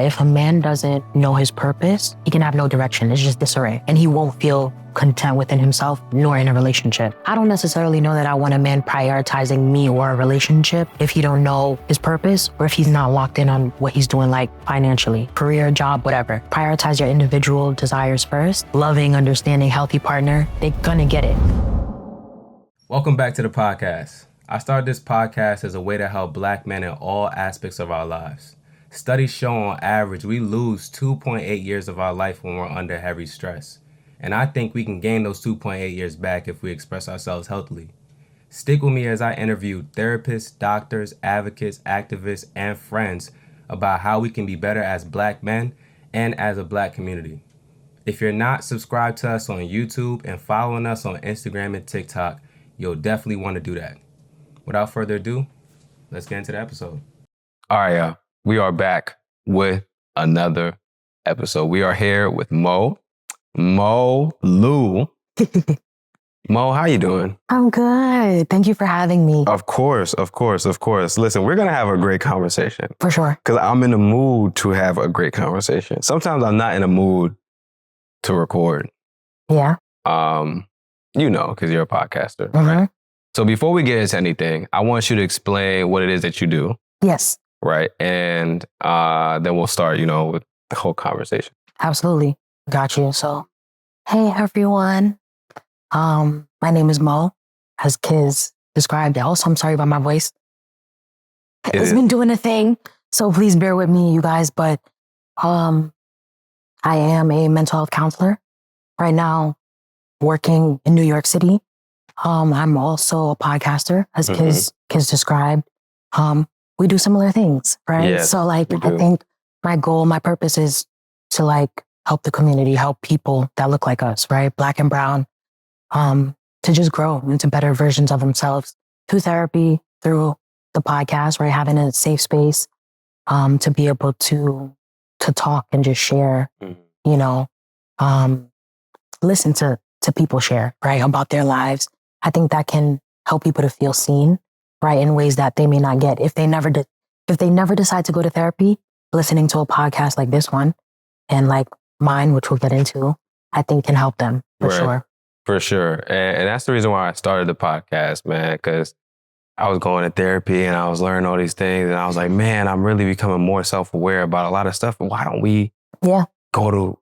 if a man doesn't know his purpose, he can have no direction. It's just disarray. And he won't feel content within himself nor in a relationship. I don't necessarily know that I want a man prioritizing me or a relationship if he don't know his purpose or if he's not locked in on what he's doing, like financially, career, job, whatever. Prioritize your individual desires first. Loving, understanding, healthy partner, they're gonna get it. Welcome back to the podcast. I started this podcast as a way to help Black men in all aspects of our lives. Studies show on average we lose 2.8 years of our life when we're under heavy stress. And I think we can gain those 2.8 years back if we express ourselves healthily. Stick with me as I interview therapists, doctors, advocates, activists, and friends about how we can be better as Black men and as a Black community. If you're not subscribed to us on YouTube and following us on Instagram and TikTok, you'll definitely want to do that. Without further ado, let's get into the episode. All right, y'all. We are back with another episode. We are here with Mo Lou. Mo, how you doing? I'm good. Thank you for having me. Of course. Listen, we're going to have a great conversation. For sure. Because I'm in the mood to have a great conversation. Sometimes I'm not in the mood to record. Yeah. Because you're a podcaster. Mm-hmm. Right? So before we get into anything, I want you to explain what it is that you do. Yes. Right. And then we'll start, with the whole conversation. Absolutely. Got you. So, hey, everyone. My name is Mo, as Kiz described. Also, I'm sorry about my voice. It's been doing a thing. So please bear with me, you guys. But I am a mental health counselor right now, working in New York City. I'm also a podcaster, as Kiz described. We do similar things, right? Yes, so I think my goal, my purpose is to help the community, help people that look like us, right? Black and brown, to just grow into better versions of themselves through therapy, through the podcast, right? Having a safe space, to be able to talk and just share, listen to people share, right? About their lives. I think that can help people to feel seen, right? In ways that they may not get if they never decide to go to therapy. Listening to a podcast like this one and like mine, which we'll get into, I think can help them for sure. For sure. And that's the reason why I started the podcast, man, because I was going to therapy and I was learning all these things. And I was like, man, I'm really becoming more self-aware about a lot of stuff. Why don't we go to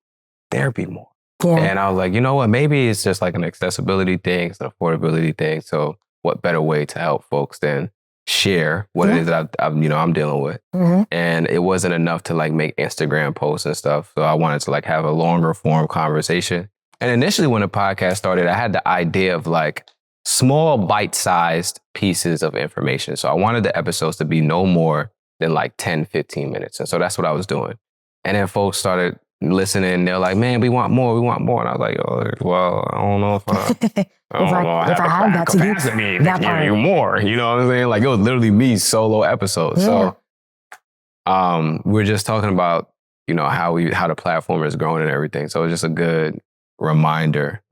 therapy more? Yeah. And I was like, you know what? Maybe it's just like an accessibility thing, it's an affordability thing. So what better way to help folks than share what it is that I'm dealing with. Mm-hmm. And it wasn't enough to make Instagram posts and stuff. So I wanted to have a longer form conversation. And initially when the podcast started, I had the idea of small bite-sized pieces of information. So I wanted the episodes to be no more than 10, 15 minutes. And so that's what I was doing. And then folks started listening. They're like, man, we want more. And I was like, oh, well, I don't know if I have that capacity to give you more. You know what I'm saying? It was literally me solo episodes. Yeah. So we're just talking about, how the platform is growing and everything. So it's just a good reminder,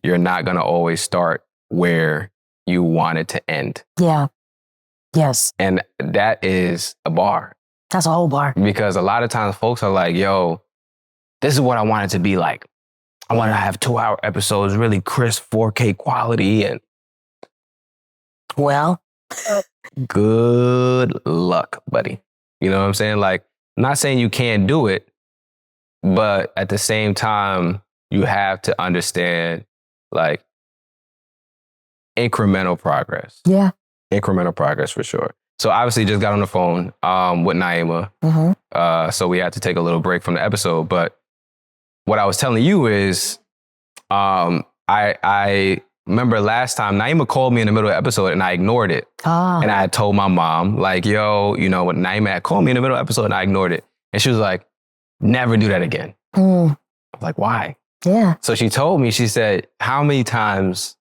you're not going to always start where you want it to end. Yeah. Yes. And that is a bar. That's a whole bar. Because a lot of times folks are like, yo, this is what I want it to be like. I want to have 2-hour episodes, really crisp 4K quality. And well, good luck, buddy. You know what I'm saying? Not saying you can't do it, but at the same time, you have to understand incremental progress. Yeah. Incremental progress for sure. So obviously just got on the phone with Naima. Mm-hmm. So we had to take a little break from the episode. But what I was telling you is I remember last time Naima called me in the middle of the episode and I ignored it. Oh. And I had told my mom, yo, when Naima had called me in the middle of the episode and I ignored it. And she was like, never do that again. Mm. I was like, why? Yeah. So she told me, she said, how many times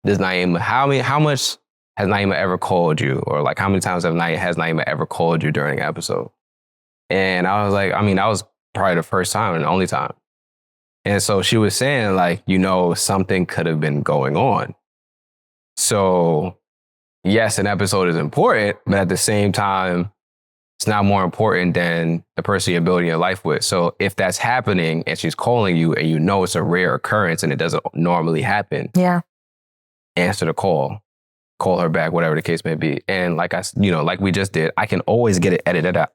does Naima, how much has Naima ever called you? Or how many times has Naima ever called you during an episode? And I was like, that was probably the first time and the only time. And so she was saying something could have been going on. So yes, an episode is important, but at the same time, it's not more important than the person you're building your life with. So if that's happening and she's calling you and you know it's a rare occurrence and it doesn't normally happen, answer the call her back, whatever the case may be. And like like we just did, I can always get it edited out.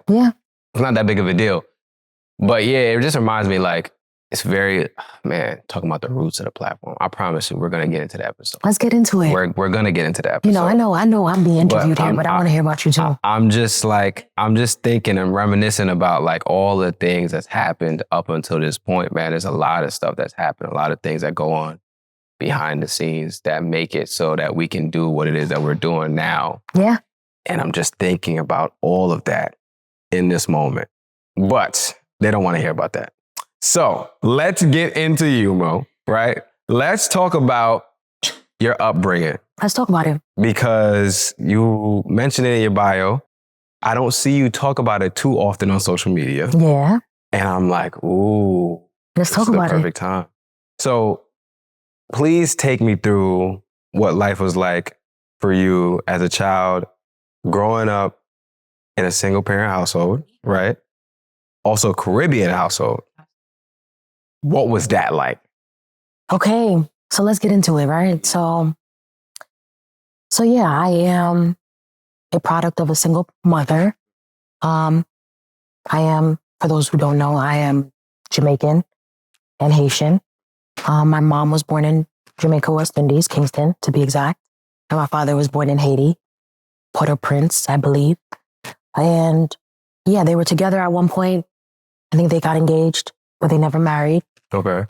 Yeah. It's not that big of a deal. But yeah, it just reminds me like, it's very, man, talking about the roots of the platform. I promise you, we're going to get into the episode. Let's get into it. We're going to get into the episode. I know I'm being interviewed here, but I want to hear about you too. I'm just thinking and reminiscing about like all the things that's happened up until this point, man. There's a lot of stuff that's happened, a lot of things that go on behind the scenes that make it so that we can do what it is that we're doing now. Yeah. And I'm just thinking about all of that in this moment. But they don't want to hear about that. So let's get into you, Mo, right? Let's talk about your upbringing. Let's talk about it. Because you mentioned it in your bio. I don't see you talk about it too often on social media. Yeah. And I'm like, ooh. Let's talk about it. Perfect time. So please take me through what life was like for you as a child growing up in a single parent household, right? Also Caribbean household. What was that like? Okay, so let's get into it, right? So yeah, I am a product of a single mother. I am, for those who don't know, I am Jamaican and Haitian. My mom was born in Jamaica, West Indies, Kingston, to be exact. And my father was born in Haiti, Port-au-Prince, I believe. And yeah, they were together at one point. I think they got engaged, but they never married. Okay.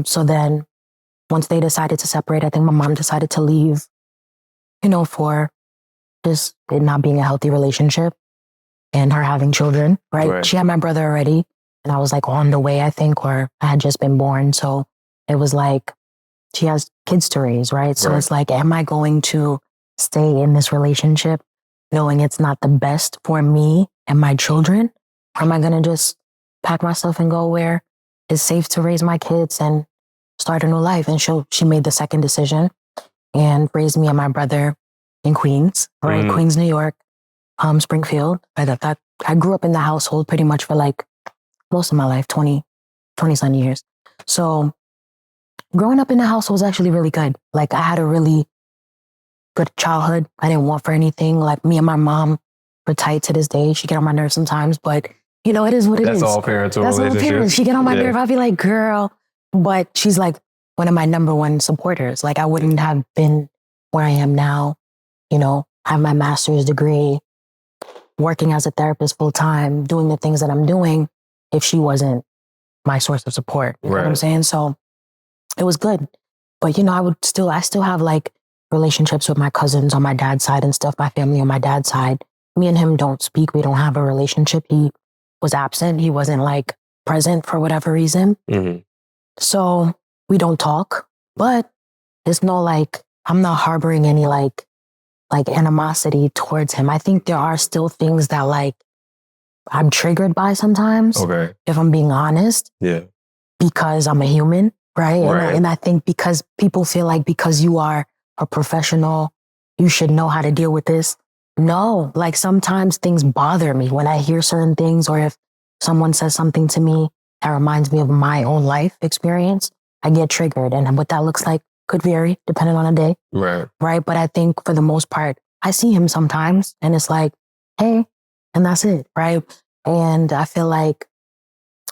So then once they decided to separate, I think my mom decided to leave, for just it not being a healthy relationship and her having children, right? She had my brother already and I was like on the way, I think, or I had just been born. So it was like, she has kids to raise, right? So it's like, am I going to stay in this relationship knowing it's not the best for me and my children? Or am I going to just pack myself and go where it's safe to raise my kids and start a new life? And she made the second decision and raised me and my brother in Queens, right? Queens, New York, Springfield. I grew up in the household pretty much for like most of my life, 20-some years. So growing up in the house was actually really good. Like I had a really good childhood. I didn't want for anything. Like me and my mom were tight to this day. She get on my nerves sometimes, but it is what it is. That's all parental relationship. That's all parents. She get on my nerve. I'll be like, girl. But she's like one of my number one supporters. Like I wouldn't have been where I am now, have my master's degree, working as a therapist full time, doing the things that I'm doing if she wasn't my source of support. You know what I'm saying? So it was good. But, I still have like relationships with my cousins on my dad's side and stuff, my family on my dad's side. Me and him don't speak. We don't have a relationship. He was absent. He wasn't like present for whatever reason. Mm-hmm. So we don't talk, but it's no like, I'm not harboring any like animosity towards him. I think there are still things that like I'm triggered by sometimes. Okay. If I'm being honest. Yeah. Because I'm a human, right? And I think because people feel like because you are a professional, you should know how to deal with this. No, like sometimes things bother me when I hear certain things, or if someone says something to me that reminds me of my own life experience, I get triggered. And what that looks like could vary depending on the day. Right. But I think for the most part, I see him sometimes and it's like, hey, and that's it. Right. And I feel like,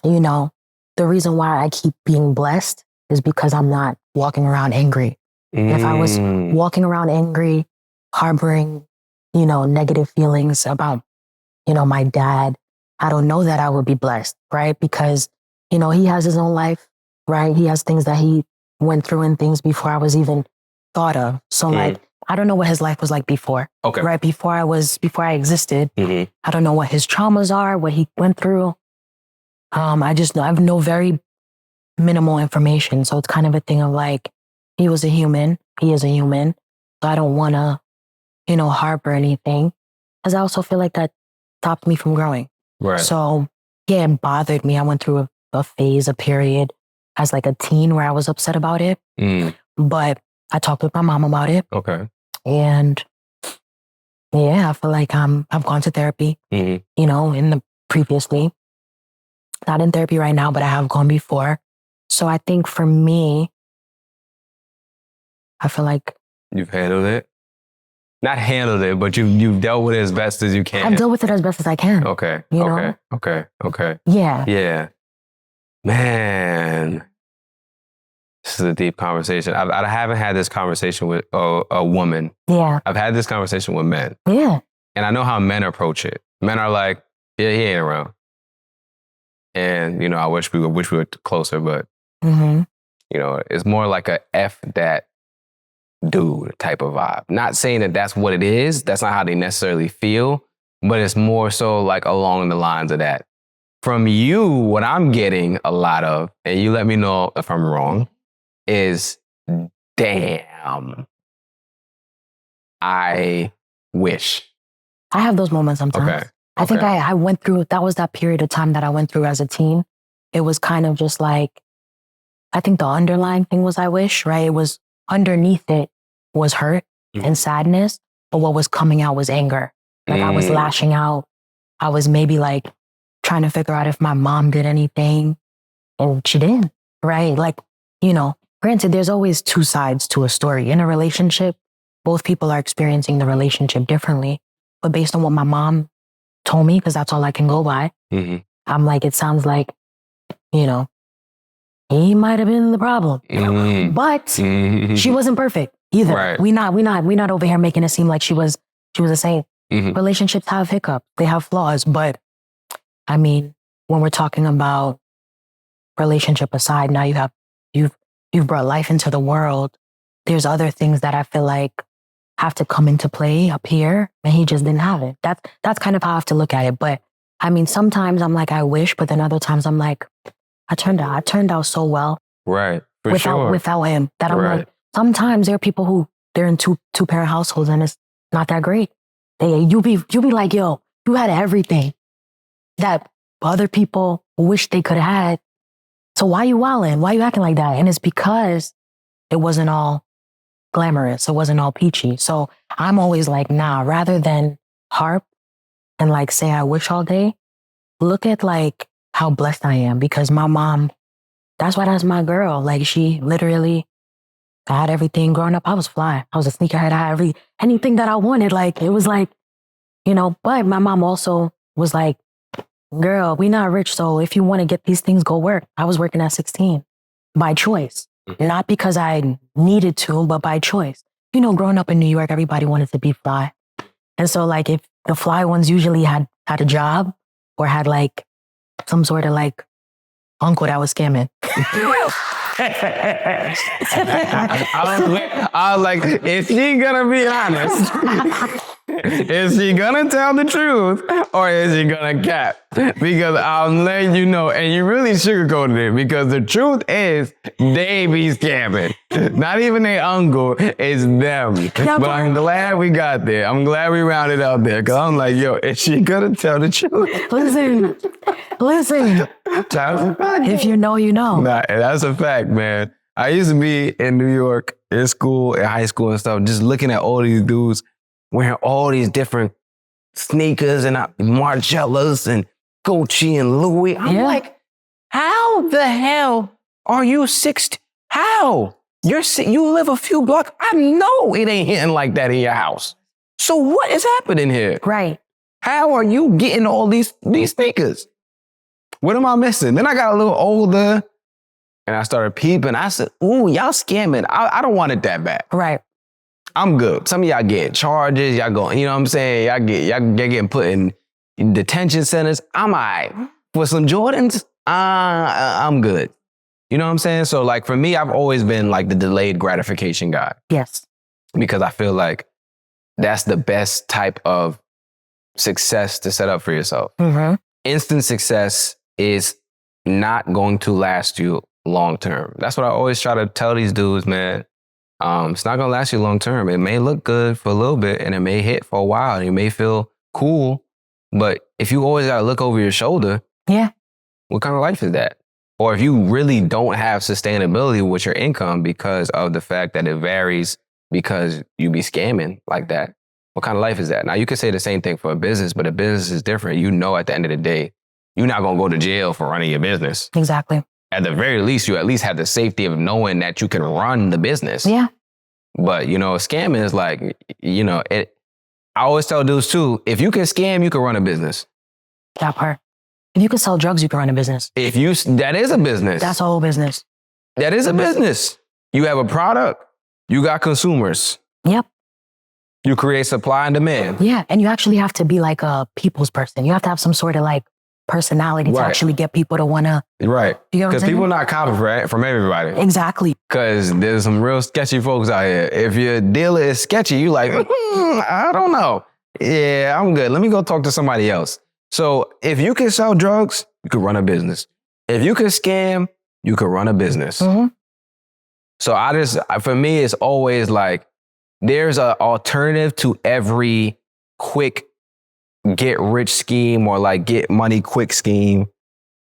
the reason why I keep being blessed is because I'm not walking around angry. If I was walking around angry, harboring, negative feelings about, my dad, I don't know that I would be blessed, right? Because, he has his own life, right? He has things that he went through and things before I was even thought of. So like, I don't know what his life was like before, right? Before I existed, I don't know what his traumas are, what he went through. I just know, I have no very minimal information. So it's kind of a thing of like, he was a human, he is a human. So I don't want to, harbor anything. Because I also feel like that stopped me from growing. Right. So yeah, it bothered me. I went through a phase, a period as like a teen where I was upset about it. But I talked with my mom about it. Okay. And Yeah, I feel like I've gone to therapy, Mm-hmm. you know, previously. Not in therapy right now, but I have gone before. So I think for me, I feel like You've handled it. Not handled it, but you've dealt with it as best as you can. I've dealt with it as best as I can. Okay. You okay. know? Okay. Yeah. Yeah. Man. This is a deep conversation. I haven't had this conversation with a woman. Yeah. I've had this conversation with men. Yeah. And I know how men approach it. Men are like, yeah, he ain't around. And, you know, I wish we were closer, but, Mm-hmm. you know, it's more like a F that dude type of vibe. Not saying that that's what it is. That's not how they necessarily feel, but it's more so like along the lines of that. From you, what I'm getting a lot of, and you let me know if I'm wrong, is damn, I wish. I have those moments sometimes. Okay. I think I went through, that was that period of time that I went through as a teen. It was kind of just like, I think the underlying thing was I wish, right? It was underneath it was hurt and sadness, but what was coming out was anger. Like I was lashing out. I was maybe like trying to figure out if my mom did anything, and she didn't, right? Like, you know, granted, there's always two sides to a story. In a relationship, both people are experiencing the relationship differently. But based on what my mom told me, because that's all I can go by, I'm like, it sounds like, you know, he might have been the problem, but she wasn't perfect either. Right. We not over here making it seem like she was a saint. Relationships have hiccups, they have flaws, but I mean, when we're talking about relationship aside, now you've brought life into the world. There's other things that I feel like have to come into play up here, and he just didn't have it. That's kind of how I have to look at it. But I mean, sometimes I'm like, I wish, but then other times I'm like, I turned out so well. Right. Without him. That I'm like, sometimes there are people who they're in two parent households and it's not that great. You be like, yo, you had everything that other people wish they could have had. So why you wilding? Why you acting like that? And it's because it wasn't all glamorous. It wasn't all peachy. So I'm always like, nah, rather than harp and like say I wish all day, look at like how blessed I am, because my mom, that's my girl. Like she literally, I had everything growing up. I was fly. I was a sneakerhead. I had anything that I wanted. Like it was like, you know, but my mom also was like, girl, we not rich. So if you want to get these things, go work. I was working at 16 by choice, not because I needed to, but by choice. You know, growing up in New York, everybody wanted to be fly. And so like if the fly ones usually had a job or had like some sort of like uncle that was scamming. I was like, is she gonna be honest? Is she gonna tell the truth or is she gonna cap? Because I'm letting you know, and you really sugarcoated it, because the truth is they be scamming. Not even their uncle, it's them. Yeah, but I'm glad we got there. I'm glad we rounded out there, because I'm like, yo, is she gonna tell the truth? Listen. If you know, you know. Nah, that's a fact, man. I used to be in New York in school, in high school and stuff, just looking at all these dudes wearing all these different sneakers and Margielas and Gucci and Louis. I'm like, how the hell are you 60? How? You live a few blocks. I know it ain't hitting like that in your house. So what is happening here? Right. How are you getting all these sneakers? What am I missing? Then I got a little older and I started peeping. I said, ooh, y'all scamming. I don't want it that bad. Right. I'm good. Some of y'all get charges. Y'all going, you know what I'm saying? Y'all getting put in detention centers. I'm all right. For some Jordans, I'm good. You know what I'm saying? So like for me, I've always been like the delayed gratification guy. Yes. Because I feel like that's the best type of success to set up for yourself. Instant success is not going to last you long term. That's what I always try to tell these dudes, man. It's not going to last you long term. It may look good for a little bit and it may hit for a while. And you may feel cool. But if you always got to look over your shoulder, what kind of life is that? Or if you really don't have sustainability with your income because of the fact that it varies because you be scamming like that, What kind of life is that? Now, you could say the same thing for a business, but a business is different. You know, at the end of the day, you're not going to go to jail for running your business. Exactly. At the very least, you at least have the safety of knowing that you can run the business. Yeah. But, you know, scamming is like, you know, I always tell dudes too, if you can scam, you can run a business. That part. If you can sell drugs, you can run a business. That is a business. That's a whole business. That is a business. You have a product. You got consumers. Yep. You create supply and demand. Yeah. And you actually have to be like a people's person. You have to have some sort of like personality to actually get people to want to. Right. Because people are not copying from everybody. Exactly. Because there's some real sketchy folks out here. If your dealer is sketchy, you like, I don't know. Yeah, I'm good. Let me go talk to somebody else. So if you can sell drugs, you can run a business. If you can scam, you can run a business. Mm-hmm. So for me, it's always like, there's an alternative to every quick get rich scheme or like get money quick scheme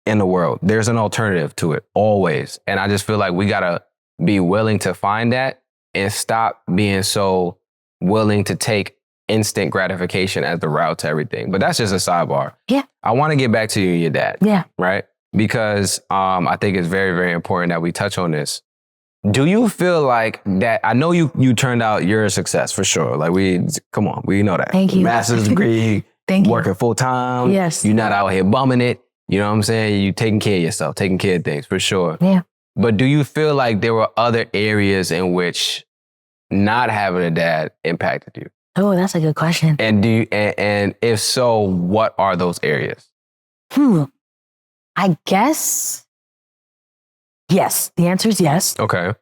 in the world. There's an alternative to it always. And I just feel like we got to be willing to find that and stop being so willing to take instant gratification as the route to everything. But that's just a sidebar. Yeah. I want to get back to you and your dad. Yeah. Right? Because I think it's very, very important that we touch on this. Do you feel like that? I know you turned out, you're a success for sure. Like we know that. Thank you. Master's degree, Thank you. working full time. Yes. You're not out here bumming it. You know what I'm saying? You taking care of yourself, taking care of things for sure. Yeah. But do you feel like there were other areas in which not having a dad impacted you? Oh, that's a good question. And and if so, what are those areas? I guess yes. The answer is yes. Okay.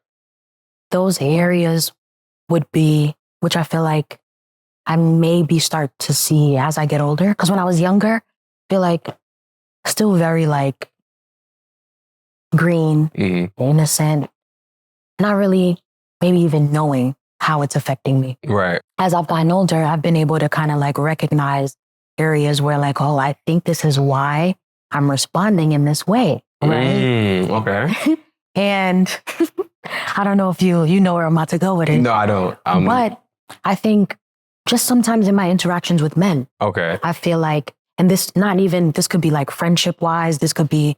Those areas would be, which I feel like I maybe start to see as I get older. Because when I was younger, I feel like still very like green, innocent, not really maybe even knowing how it's affecting me. Right. As I've gotten older, I've been able to kind of like recognize areas where like, oh, I think this is why I'm responding in this way. Right. Okay. And I don't know if you know where I'm about to go with it. No, I don't. But I think just sometimes in my interactions with men, okay, I feel like, and this could be like friendship wise, this could be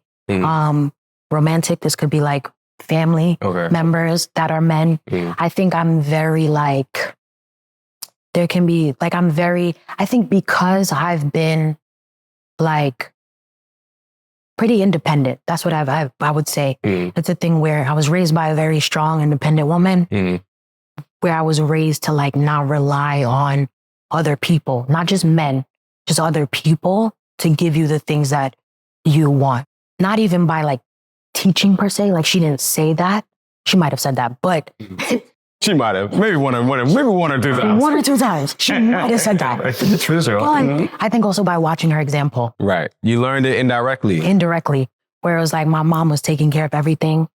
romantic, this could be like family members that are men. I think I'm very like, there can be like, I think because I've been like pretty independent. That's what I would say. It's a thing where I was raised by a very strong, independent woman, where I was raised to like not rely on other people, not just men, just other people to give you the things that you want. Not even by like teaching per se. Like she didn't say that. She might have said that, but she might have. Maybe one or two times. One or two times. She might have said that. But I think also by watching her example. Right. You learned it indirectly. Where it was like my mom was taking care of everything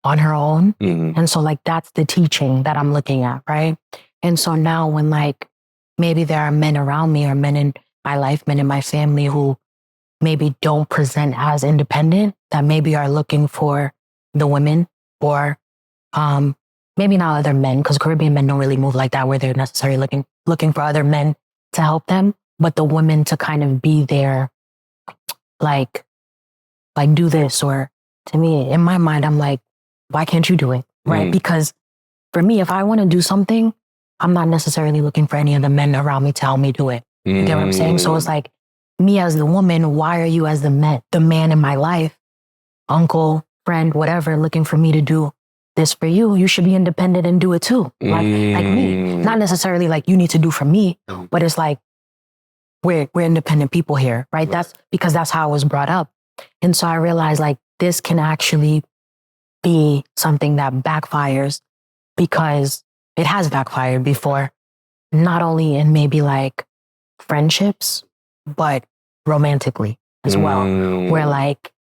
on her own. And so like that's the teaching that I'm looking at, right? And so now when like maybe there are men around me or men in my life, men in my family who maybe don't present as independent, that maybe are looking for the women or maybe not other men, because Caribbean men don't really move like that, where they're necessarily looking for other men to help them, but the women to kind of be there, like do this. Or to me, in my mind, I'm like, why can't you do it? Right? Because for me, if I want to do something, I'm not necessarily looking for any of the men around me to help me do it. You get what I'm saying? So it's like, me as the woman, why are you as the man in my life, uncle, friend, whatever, looking for me to do this for you? You should be independent and do it too. Like me. Not necessarily like you need to do for me, but it's like we're independent people here, right? That's because that's how I was brought up. And so I realized like this can actually be something that backfires, because it has backfired before, not only in maybe like friendships, but romantically as well, where like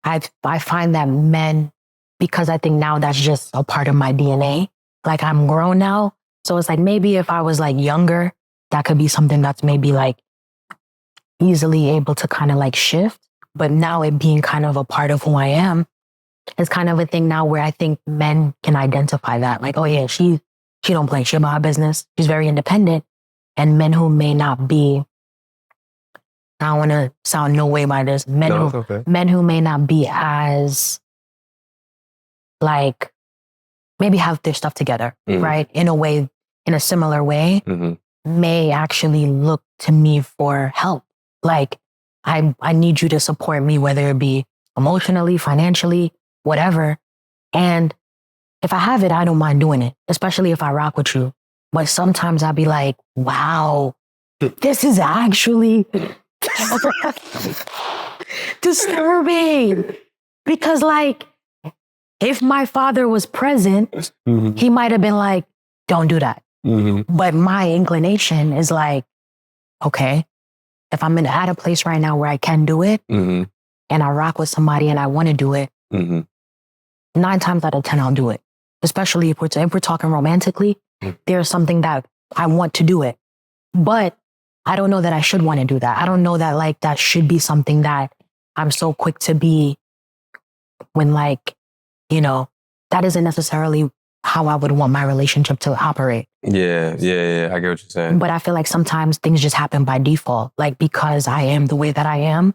I find that men, because I think now that's just a part of my DNA, like I'm grown now. So it's like, maybe if I was like younger, that could be something that's maybe like easily able to kind of like shift. But now it being kind of a part of who I am is kind of a thing now where I think men can identify that. Like, oh yeah, she don't play. She about her business. She's very independent. and men who may not be, I don't want to sound no way by this, men who may not be as, like, maybe have their stuff together, right? In a similar way, may actually look to me for help. Like, I need you to support me, whether it be emotionally, financially, whatever. And if I have it, I don't mind doing it, especially if I rock with you. But sometimes I'll be like, wow, this is actually disturbing. Because, like, if my father was present, he might have been like, don't do that. But my inclination is like, okay, if I'm at a place right now where I can do it, and I rock with somebody and I want to do it, 9 times out of 10, I'll do it. Especially if we're talking romantically, there's something that I want to do it. But I don't know that I should want to do that. I don't know that, like, that should be something that I'm so quick to be when, like, you know, that isn't necessarily how I would want my relationship to operate. Yeah. I get what you're saying. But I feel like sometimes things just happen by default, like, because I am the way that I am.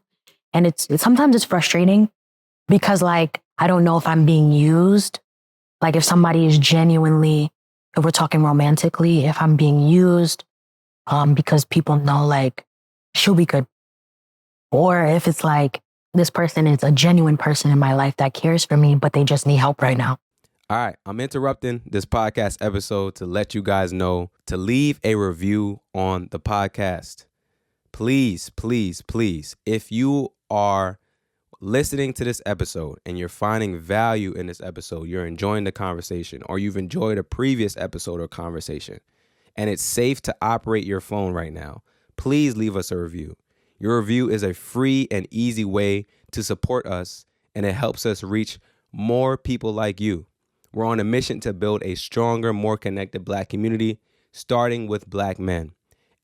And sometimes it's frustrating because, like, I don't know if I'm being used. Like, if somebody is genuinely, if we're talking romantically, if I'm being used because people know, like, she'll be good. Or if it's like, this person is a genuine person in my life that cares for me, but they just need help right now. All right, I'm interrupting this podcast episode to let you guys know to leave a review on the podcast. Please, if you are listening to this episode and you're finding value in this episode, you're enjoying the conversation, or you've enjoyed a previous episode or conversation, and it's safe to operate your phone right now, please leave us a review. Your review is a free and easy way to support us, and it helps us reach more people like you. We're on a mission to build a stronger, more connected Black community, starting with Black men.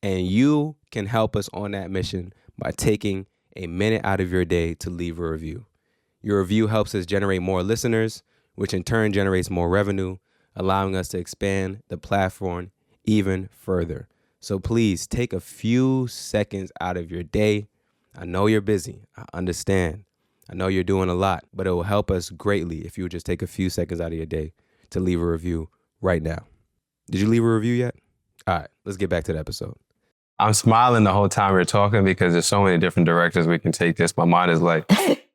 And you can help us on that mission by taking a minute out of your day to leave a review. Your review helps us generate more listeners, which in turn generates more revenue, allowing us to expand the platform even further. So please take a few seconds out of your day. I know you're busy. I understand. I know you're doing a lot, but it will help us greatly if you would just take a few seconds out of your day to leave a review right now. Did you leave a review yet? All right, let's get back to the episode. I'm smiling the whole time we're talking because there's so many different directions we can take this. My mind is like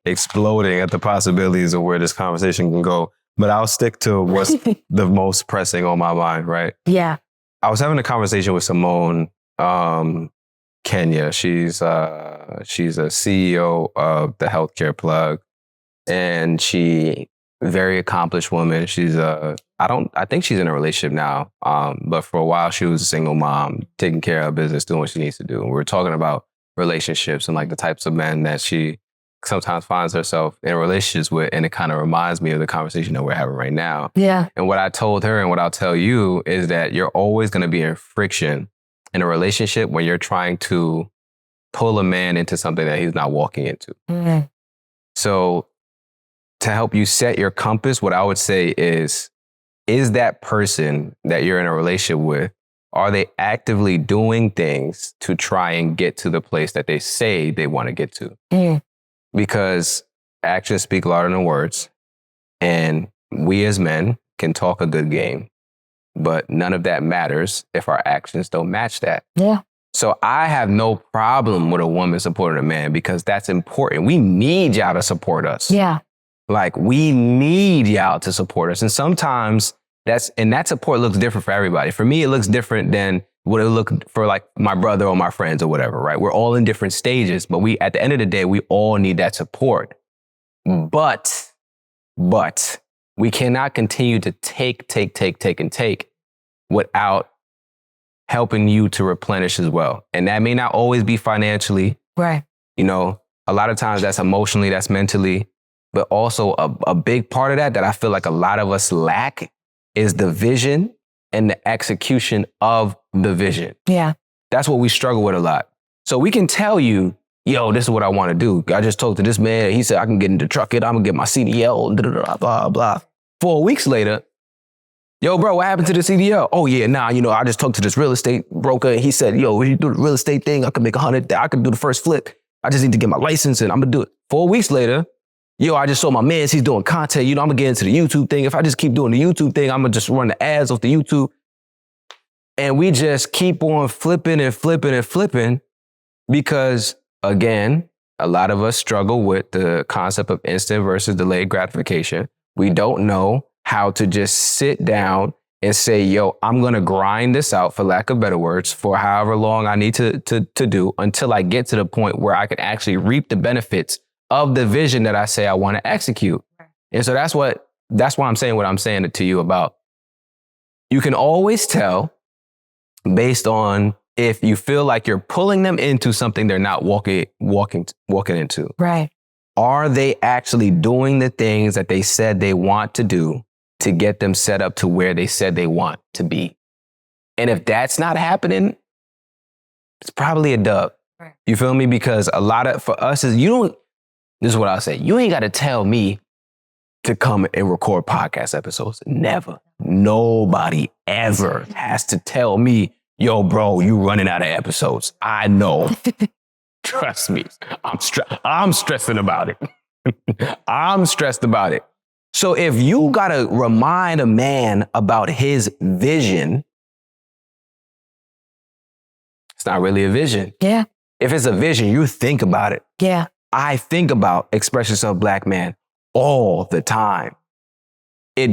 exploding at the possibilities of where this conversation can go. But I'll stick to what's the most pressing on my mind, right? Yeah. I was having a conversation with Simone Kenya. She's a CEO of the Healthcare Plug, and she very accomplished woman. She's I think she's in a relationship now. But for a while she was a single mom, taking care of her business, doing what she needs to do. And we were talking about relationships and like the types of men that she sometimes finds herself in relationships with. And it kind of reminds me of the conversation that we're having right now. Yeah. And what I told her and what I'll tell you is that you're always going to be in friction in a relationship when you're trying to pull a man into something that he's not walking into. Mm. So to help you set your compass, what I would say is that person that you're in a relationship with, are they actively doing things to try and get to the place that they say they want to get to? Mm. Because actions speak louder than words. And we as men can talk a good game, but none of that matters if our actions don't match that. Yeah. So I have no problem with a woman supporting a man because that's important. We need y'all to support us. Yeah. Like, we need y'all to support us. And sometimes that support looks different for everybody. For me, it looks different than what it looked for like my brother or my friends or whatever, right? We're all in different stages, but at the end of the day, we all need that support. But we cannot continue to take without helping you to replenish as well. And that may not always be financially. Right. You know, a lot of times that's emotionally, that's mentally, but also a big part of that I feel like a lot of us lack is the vision and the execution of the vision. Yeah. That's what we struggle with a lot. So we can tell you, yo, this is what I want to do. I just talked to this man. He said, I can get into truck it. I'm going to get my CDL, blah, blah, blah. 4 weeks later, Yo, bro, what happened to the CDL? Oh, yeah, nah, I just talked to this real estate broker and he said, yo, when you do the real estate thing, I can make 100, I can do the first flip. I just need to get my license and I'm gonna do it. 4 weeks later, yo, I just saw my man, he's doing content. I'm gonna get into the YouTube thing. If I just keep doing the YouTube thing, I'm gonna just run the ads off the YouTube. And we just keep on flipping and flipping and flipping because, again, a lot of us struggle with the concept of instant versus delayed gratification. We don't know how to just sit down and say, yo, I'm going to grind this out, for lack of better words, for however long I need to do until I get to the point where I can actually reap the benefits of the vision that I say I want to execute. And so that's why I'm saying what I'm saying to you about. You can always tell based on if you feel like you're pulling them into something they're not walking into. Right. Are they actually doing the things that they said they want to do to get them set up to where they said they want to be? And if that's not happening, it's probably a dub. Right. You feel me? Because for us is this is what I'll say. You ain't got to tell me to come and record podcast episodes. Never. Nobody ever has to tell me, yo, bro, you running out of episodes. I know. Trust me. I'm stressing about it. I'm stressed about it. So if you got to remind a man about his vision, it's not really a vision. Yeah. If it's a vision, you think about it. Yeah. I think about Express Yourself Black Man all the time. I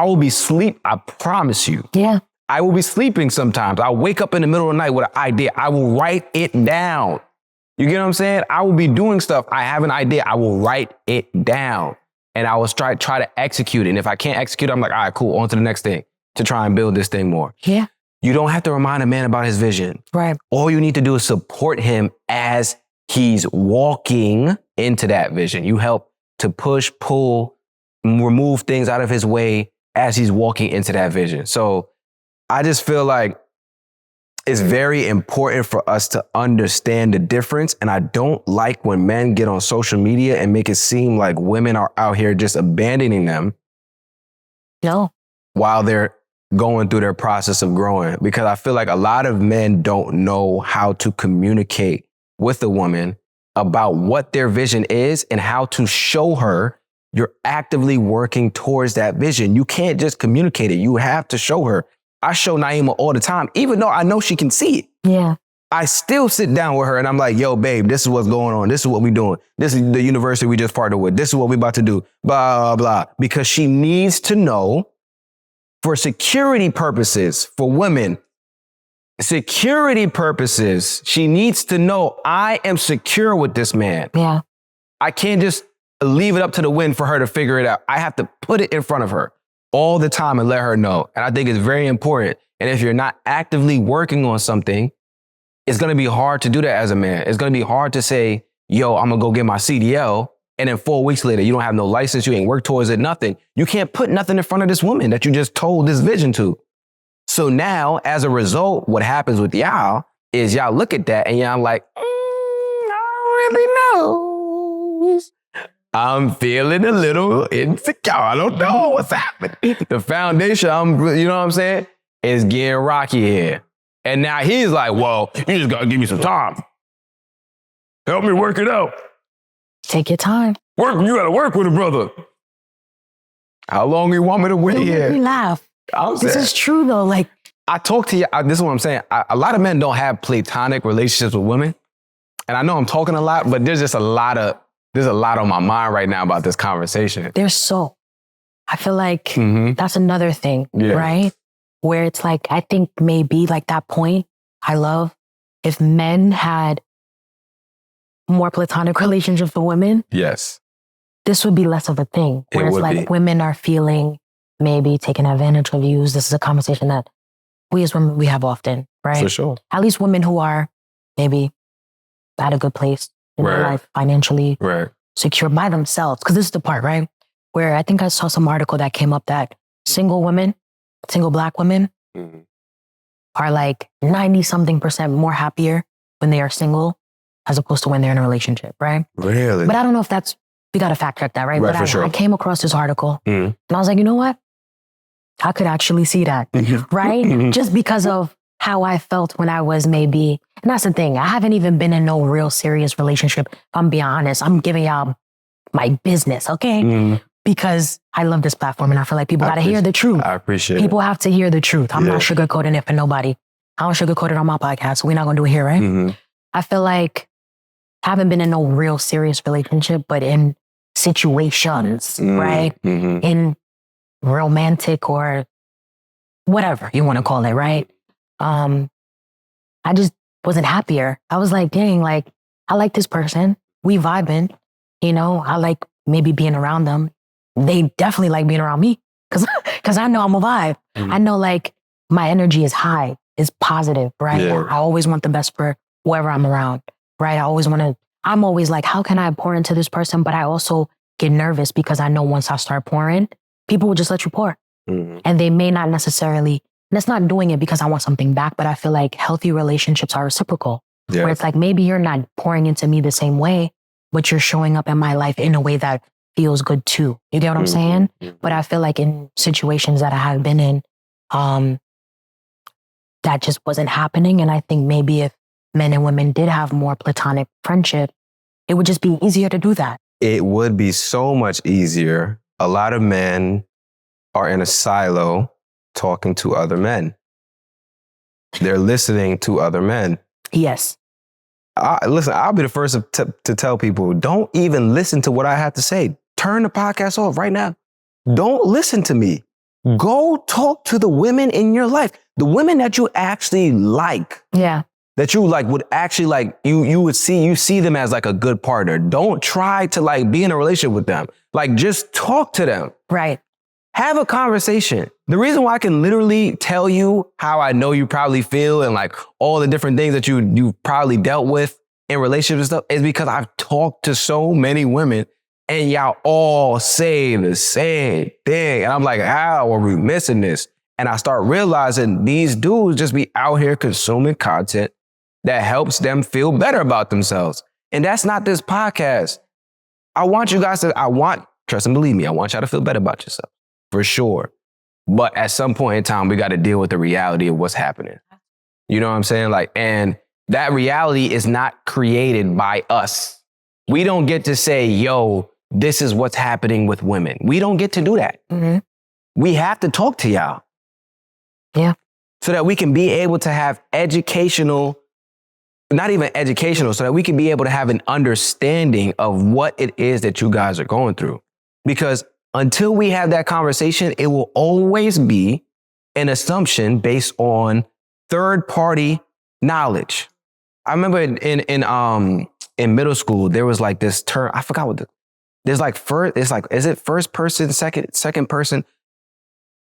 will be asleep. I promise you. Yeah. I will be sleeping sometimes. I'll wake up in the middle of the night with an idea. I will write it down. You get what I'm saying? I will be doing stuff. I have an idea. I will write it down and I will try to execute it. And if I can't execute it, I'm like, all right, cool. On to the next thing to try and build this thing more. Yeah. You don't have to remind a man about his vision. Right. All you need to do is support him as he's walking into that vision. You help to push, pull, remove things out of his way as he's walking into that vision. So I just feel like it's very important for us to understand the difference. And I don't like when men get on social media and make it seem like women are out here just abandoning them. No. While they're going through their process of growing. Because I feel like a lot of men don't know how to communicate with a woman about what their vision is and how to show her you're actively working towards that vision. You can't just communicate it. You have to show her. I show Naima all the time, even though I know she can see it. Yeah. I still sit down with her and I'm like, yo, babe, this is what's going on. This is what we're doing. This is the university we just partnered with. This is what we're about to do. Blah, blah, blah. Because she needs to know, for security purposes, for women, security purposes, she needs to know I am secure with this man. Yeah. I can't just leave it up to the wind for her to figure it out. I have to put it in front of her all the time and let her know. And I think it's very important. And if you're not actively working on something, it's going to be hard to do that as a man. It's going to be hard to say, yo, I'm going to go get my CDL. And then 4 weeks later, you don't have no license. You ain't worked towards it, nothing. You can't put nothing in front of this woman that you just told this vision to. So now, as a result, what happens with y'all is y'all look at that and y'all like, I don't really know. I'm feeling a little insecure. I don't know what's happening. The foundation, you know what I'm saying, is getting rocky here. And now he's like, well, you just got to give me some time. Help me work it out. Take your time. You got to work with a brother. How long you want me to wait here? You laugh. This is true though. Like, I talk to you. This is what I'm saying. A lot of men don't have platonic relationships with women. And I know I'm talking a lot, but there's a lot on my mind right now about this conversation. I feel like that's another thing, right? Where it's like, I think maybe like that point I love, if men had more platonic relationships with women, yes, this would be less of a thing. Where it's like women are feeling maybe taken advantage of you. This is a conversation that we as women, we have often, right? For sure. At least women who are maybe at a good place in their life, financially secure by themselves. Because this is the part, right? Where I think I saw some article that came up that single Black women are like 90-something% more happier when they are single as opposed to when they're in a relationship, right? Really? But I don't know if we got to fact check that, right? But I came across this article and I was like, you know what? I could actually see that, right? Just because of how I felt when I was maybe, and that's the thing, I haven't even been in no real serious relationship. If I'm being honest, I'm giving y'all my business, okay? Because I love this platform and I feel like people got to hear the truth. I appreciate People have to hear the truth. I'm not sugarcoating it for nobody. I don't sugarcoat it on my podcast, so we're not going to do it here, right? I feel like I haven't been in no real serious relationship, but in situations, right? In romantic or whatever you want to call it, right? I just wasn't happier. I was like, dang, like, I like this person. We vibing, you know, I like maybe being around them. They definitely like being around me because I know I'm a vibe. I know like my energy is high, is positive, right? I always want the best for whoever I'm around, right? I'm always like, how can I pour into this person? But I also get nervous because I know once I start pouring, people will just let you pour. And they may not necessarily, and it's not doing it because I want something back, but I feel like healthy relationships are reciprocal. Where it's like, maybe you're not pouring into me the same way, but you're showing up in my life in a way that feels good too. You get what I'm saying? But I feel like in situations that I have been in, that just wasn't happening. And I think maybe if men and women did have more platonic friendship, it would just be easier to do that. It would be so much easier. A lot of men are in a silo talking to other men. They're listening to other men. Yes. Listen, I'll be the first to tell people, don't even listen to what I have to say. Turn the podcast off right now. Don't listen to me. Go talk to the women in your life. The women that you actually like. Yeah. That you like would actually like, you see them as like a good partner. Don't try to like be in a relationship with them. Like just talk to them. Right. Have a conversation. The reason why I can literally tell you how I know you probably feel and like all the different things that you probably dealt with in relationships and stuff is because I've talked to so many women and y'all all say the same thing. And I'm like, how are we missing this? And I start realizing these dudes just be out here consuming content that helps them feel better about themselves. And that's not this podcast. I want you guys to, trust and believe me, I want y'all to feel better about yourself. For sure. But at some point in time, we got to deal with the reality of what's happening. You know what I'm saying? Like, and that reality is not created by us. We don't get to say, yo, this is what's happening with women. We don't get to do that. We have to talk to y'all. Yeah. So that we can be able to have educational, not even educational, so that we can be able to have an understanding of what it is that you guys are going through. Because until we have that conversation, it will always be an assumption based on third-party knowledge. I remember in middle school, there was like this term, I forgot is it first person, second person?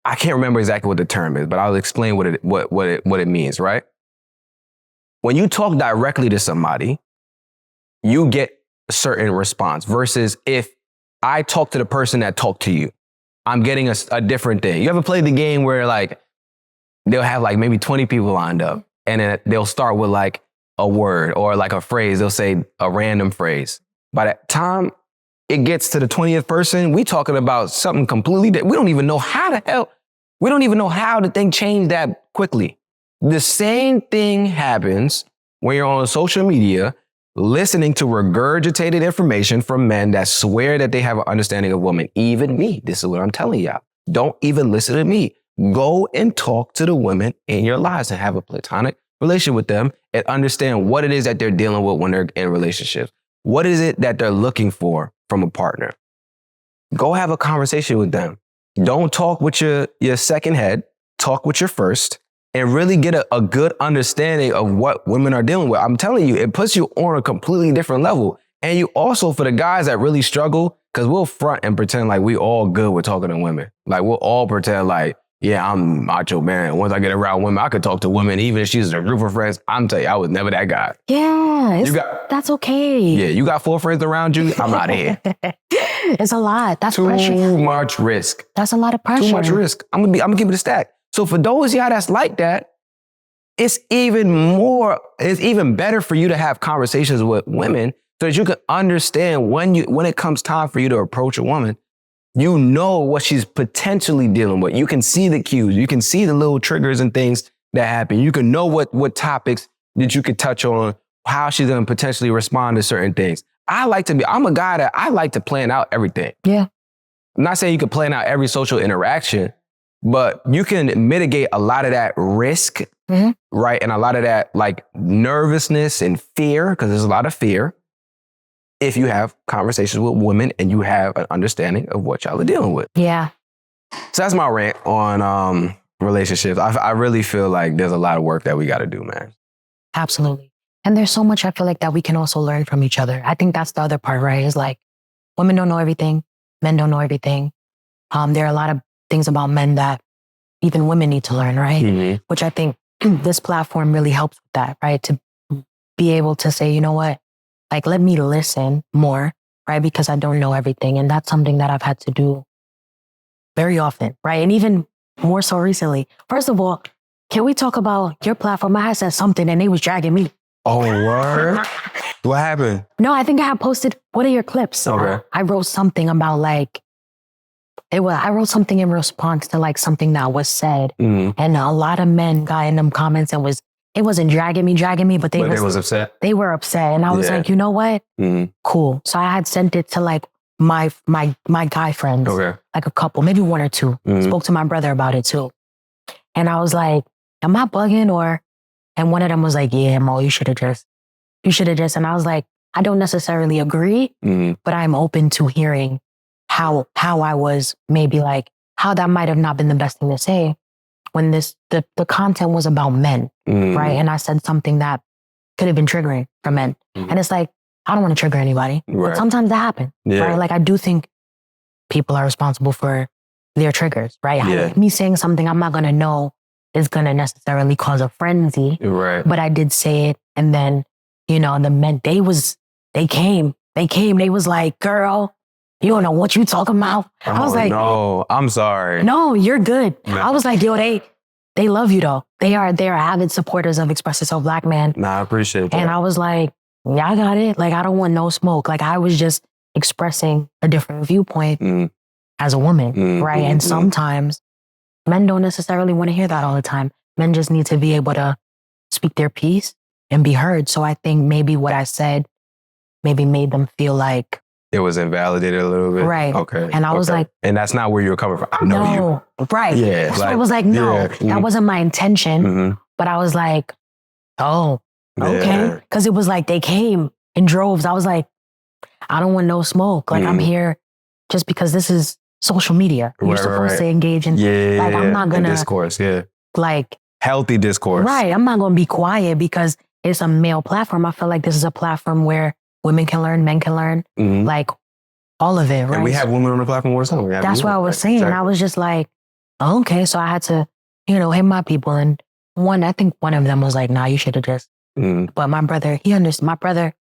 I can't remember exactly what the term is, but I'll explain what it means, right? When you talk directly to somebody, you get a certain response versus if I talk to the person that talked to you, I'm getting a different thing. You ever played the game where like they'll have like maybe 20 people lined up and then they'll start with like a word or like a phrase. They'll say a random phrase. By the time it gets to the 20th person, we talking about something completely different. We don't even know how the thing changed that quickly. The same thing happens when you're on social media listening to regurgitated information from men that swear that they have an understanding of women. Even me. This is what I'm telling y'all. Don't even listen to me. Go and talk to the women in your lives and have a platonic relationship with them and understand what it is that they're dealing with when they're in relationships. What is it that they're looking for from a partner? Go have a conversation with them. Don't talk with your second head. Talk with your first. And really get a good understanding of what women are dealing with. I'm telling you, it puts you on a completely different level. And you also, for the guys that really struggle, because we'll front and pretend like we all good with talking to women. Like we'll all pretend like, yeah, I'm macho man. Once I get around women, I could talk to women, even if she's in a group of friends. I'm telling you, I was never that guy. Yeah, that's okay. Yeah, you got 4 friends around you, I'm out of here. It's a lot. That's pressure. Too much risk. That's a lot of pressure. Too much risk. I'm gonna keep it a stack. So for those of y'all that's like that, it's even better for you to have conversations with women so that you can understand when it comes time for you to approach a woman, You know what she's potentially dealing with. You can see the cues. You can see the little triggers and things that happen. You can know what topics that you could touch on, how she's going to potentially respond to certain things. I'm a guy that I like to plan out everything. Yeah. I'm not saying you can plan out every social interaction, but you can mitigate a lot of that risk, right? And a lot of that like nervousness and fear, because there's a lot of fear, if you have conversations with women and you have an understanding of what y'all are dealing with. Yeah. So that's my rant on relationships. I really feel like there's a lot of work that we got to do, man. Absolutely. And there's so much I feel like that we can also learn from each other. I think that's the other part, right? Is like women don't know everything. Men don't know everything. There are a lot of things about men that even women need to learn, right? Mm-hmm. Which I think this platform really helps with that, right? To be able to say, you know what? Like, let me listen more, right? Because I don't know everything. And that's something that I've had to do very often, right? And even more so recently. First of all, can we talk about your platform? I had said something and they was dragging me. Oh, word? What happened? No, I think I had posted one of your clips. Okay. I wrote something about like, I wrote something in response to like something that was said. Mm-hmm. And a lot of men got in them comments and it wasn't dragging me, but they was upset. They were upset. And I was like, you know what? Mm-hmm. Cool. So I had sent it to like my guy friends, like a couple, maybe one or two. Mm-hmm. Spoke to my brother about it too. And I was like, am I bugging or? And one of them was like, yeah, Mo, you should have just. And I was like, I don't necessarily agree, but I'm open to hearing how I was maybe like, how that might have not been the best thing to say when the content was about men, right? And I said something that could have been triggering for men. And it's like, I don't want to trigger anybody, but sometimes that happens, right? Like I do think people are responsible for their triggers, right? Yeah. Me saying something I'm not going to know is going to necessarily cause a frenzy, but I did say it. And then, you know, the men, they came, they was like, girl, you don't know what you talking about. I was like, no, I'm sorry. No, you're good. No. I was like, yo, they love you though. They are avid supporters of Express Yourself Black Man. Nah, I appreciate that. And I was like, yeah, I got it. Like, I don't want no smoke. Like, I was just expressing a different viewpoint as a woman, right? And sometimes men don't necessarily want to hear that all the time. Men just need to be able to speak their piece and be heard. So I think maybe what I said maybe made them feel like it was invalidated a little bit. Right. Okay. And I was like, and that's not where you were coming from. I know you. Right. Yeah. That's why I was like, no, that wasn't my intention. But I was like, oh, okay. Because it was like they came in droves. I was like, I don't want no smoke. Like I'm here just because this is social media. You're supposed to engage in. Like I'm not gonna discourse. Yeah. Like healthy discourse. Right. I'm not gonna be quiet because it's a male platform. I feel like this is a platform where women can learn, men can learn, like all of it, right? And we have women on the platform all the time. That's what I was saying. Exactly. I was just like, okay. So I had to, you know, hit my people. And I think one of them was like, nah, you should have just. But my brother, he understood. My brother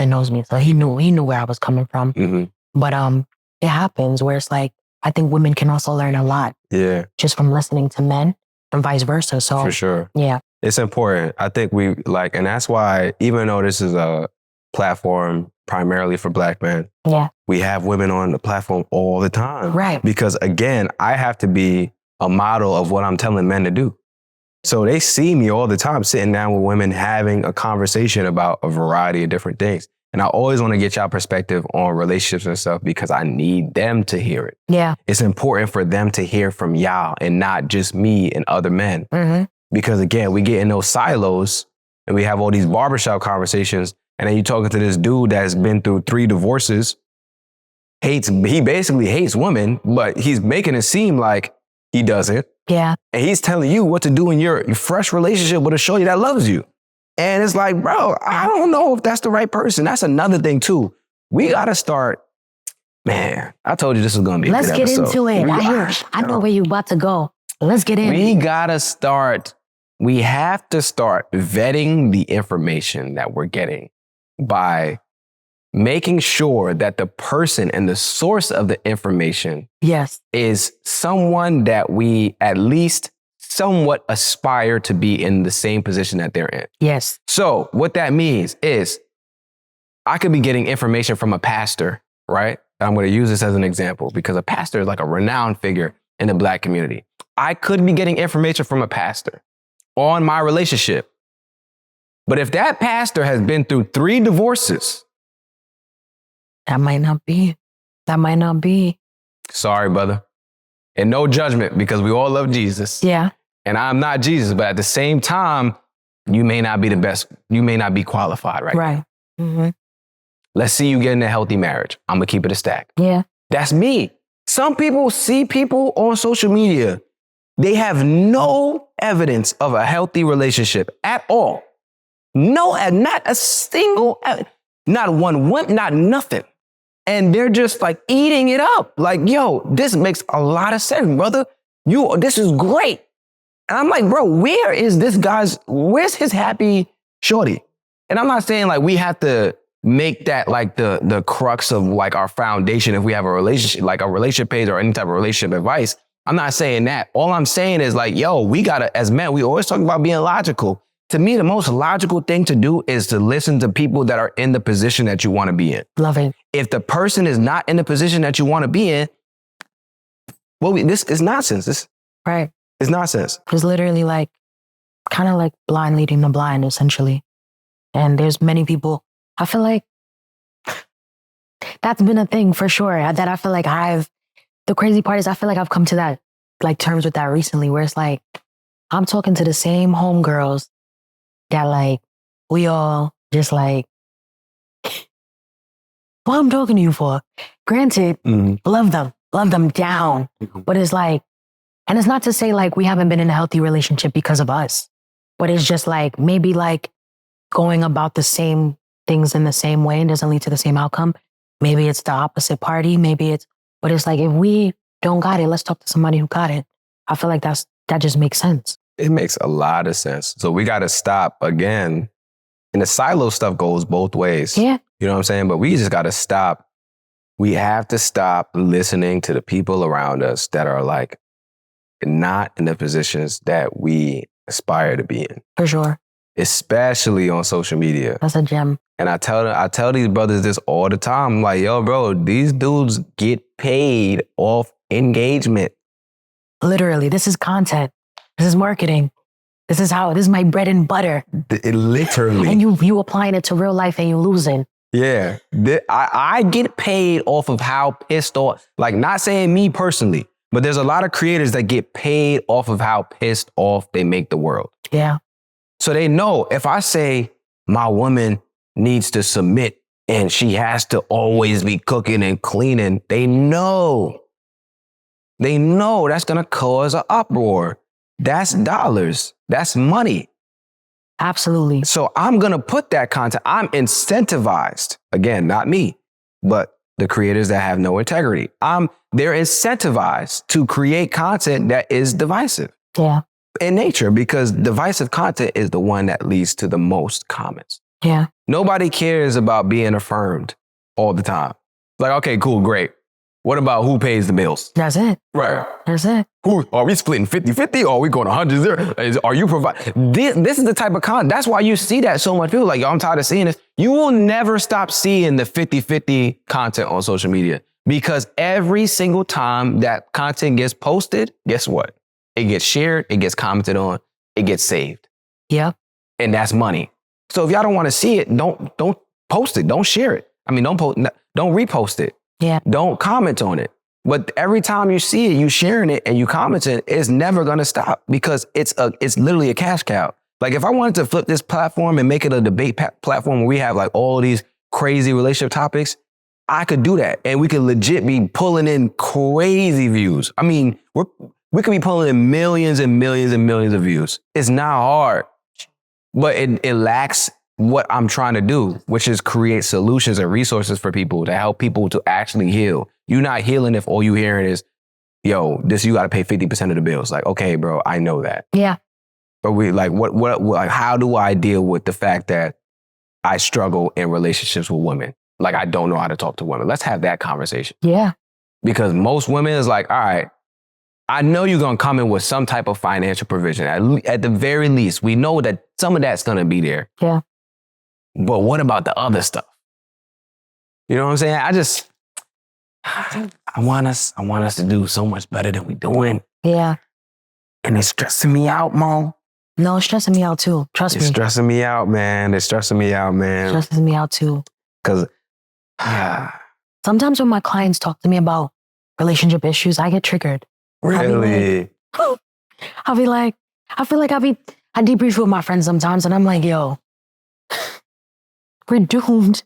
knows me. So he knew where I was coming from. But it happens where it's like, I think women can also learn a lot. Yeah. Just from listening to men and vice versa. So for sure. Yeah. It's important. I think we like, and that's why, even though this is a platform primarily for Black men, we have women on the platform all the time. Right. Because again, I have to be a model of what I'm telling men to do. So they see me all the time sitting down with women having a conversation about a variety of different things. And I always want to get y'all perspective on relationships and stuff because I need them to hear it. Yeah. It's important for them to hear from y'all and not just me and other men. Because again, we get in those silos and we have all these barbershop conversations. And then you're talking to this dude that's been through 3 divorces, he basically hates women, but he's making it seem like he doesn't. Yeah. And he's telling you what to do in your fresh relationship with a shorty that loves you. And it's like, bro, I don't know if that's the right person. That's another thing too. We got to start, man, I told you this was going to be a good episode. Let's get into it. I know where you're about to go. Let's get in. We have to start vetting the information that we're getting by making sure that the person and the source of the information is someone that we at least somewhat aspire to be in the same position that they're in. Yes. So what that means is I could be getting information from a pastor, right? I'm going to use this as an example because a pastor is like a renowned figure in the Black community. I could be getting information from a pastor on my relationship. But if that pastor has been through 3 divorces, that might not be. That might not be. Sorry, brother. And no judgment because we all love Jesus. Yeah. And I'm not Jesus, but at the same time, you may not be the best. You may not be qualified right Right. Mm-hmm. Let's see you get in a healthy marriage. I'm going to keep it a stack. Yeah. That's me. Some people see people on social media. They have no evidence of a healthy relationship at all. No, not a single, not one, not nothing. And they're just like eating it up. Like, yo, this makes a lot of sense, brother. This is great. And I'm like, bro, where's his happy shorty? And I'm not saying like we have to make that like the crux of like our foundation if we have a relationship, like a relationship page or any type of relationship advice. I'm not saying that. All I'm saying is like, yo, we gotta, as men, we always talk about being logical. To me, the most logical thing to do is to listen to people that are in the position that you want to be in. Love it. If the person is not in the position that you want to be in, well, this is nonsense. Right. It's nonsense. It's literally like, kind of like blind leading the blind, essentially. And there's many people, I feel like that's been a thing for sure. That I feel like the crazy part is I feel like I've come to that, like terms with that recently, where it's like, I'm talking to the same homegirls that like, we all just like, what I'm talking to you for? Granted, love them down. But it's like, and it's not to say like we haven't been in a healthy relationship because of us, but it's just like maybe like going about the same things in the same way and doesn't lead to the same outcome. Maybe it's the opposite party. But it's like, if we don't got it, let's talk to somebody who got it. I feel like that just makes sense. It makes a lot of sense. So we got to stop again. And the silo stuff goes both ways. Yeah. You know what I'm saying? But we just got to stop. We have to stop listening to the people around us that are like not in the positions that we aspire to be in. For sure. Especially on social media. That's a gem. And I tell these brothers this all the time. I'm like, yo, bro, these dudes get paid off engagement. Literally, this is content. This is marketing. This is my bread and butter. Literally. And you applying it to real life and you losing. Yeah. I get paid off of how pissed off, like not saying me personally, but there's a lot of creators that get paid off of how pissed off they make the world. Yeah. So they know if I say my woman needs to submit and she has to always be cooking and cleaning, they know that's going to cause an uproar. That's dollars. That's money. Absolutely. So I'm going to put that content. I'm incentivized. Again, not me, but the creators that have no integrity. They're incentivized to create content that is divisive. Yeah. In nature, because divisive content is the one that leads to the most comments. Yeah. Nobody cares about being affirmed all the time. Like, okay, cool, great. What about who pays the bills? That's it. Right. That's it. Who are we splitting 50-50 or are we going 100-0? Are you providing? This is the type of content. That's why you see that so much. People like, yo, I'm tired of seeing this. You will never stop seeing the 50-50 content on social media because every single time that content gets posted, guess what? It gets shared, it gets commented on, it gets saved. Yep. And that's money. So if y'all don't want to see it, don't post it. Don't share it. I mean, don't repost it. Yeah. Don't comment on it. But every time you see it, you sharing it and you commenting, it's never going to stop because it's literally a cash cow. Like if I wanted to flip this platform and make it a debate platform where we have like all these crazy relationship topics, I could do that. And we could legit be pulling in crazy views. I mean, we could be pulling in millions and millions and millions of views. It's not hard, but it lacks what I'm trying to do, which is create solutions and resources for people to help people to actually heal. You're not healing if all you hearing is, yo, you got to pay 50% of the bills. Like, okay, bro, I know that. Yeah. But we like, like, how do I deal with the fact that I struggle in relationships with women? Like, I don't know how to talk to women. Let's have that conversation. Yeah. Because most women is like, all right, I know you're going to come in with some type of financial provision. At the very least, we know that some of that's going to be there. Yeah. But what about the other stuff? You know what I'm saying? I want us to do so much better than we doing. Yeah. And it's stressing me out, Mo. No, it's stressing me out too. Trust me. It's stressing me out, man. It's stressing me out, man. Stresses me out too. Because sometimes when my clients talk to me about relationship issues, I get triggered. really? I'll be like, I debrief with my friends sometimes and I'm like, yo, we're doomed.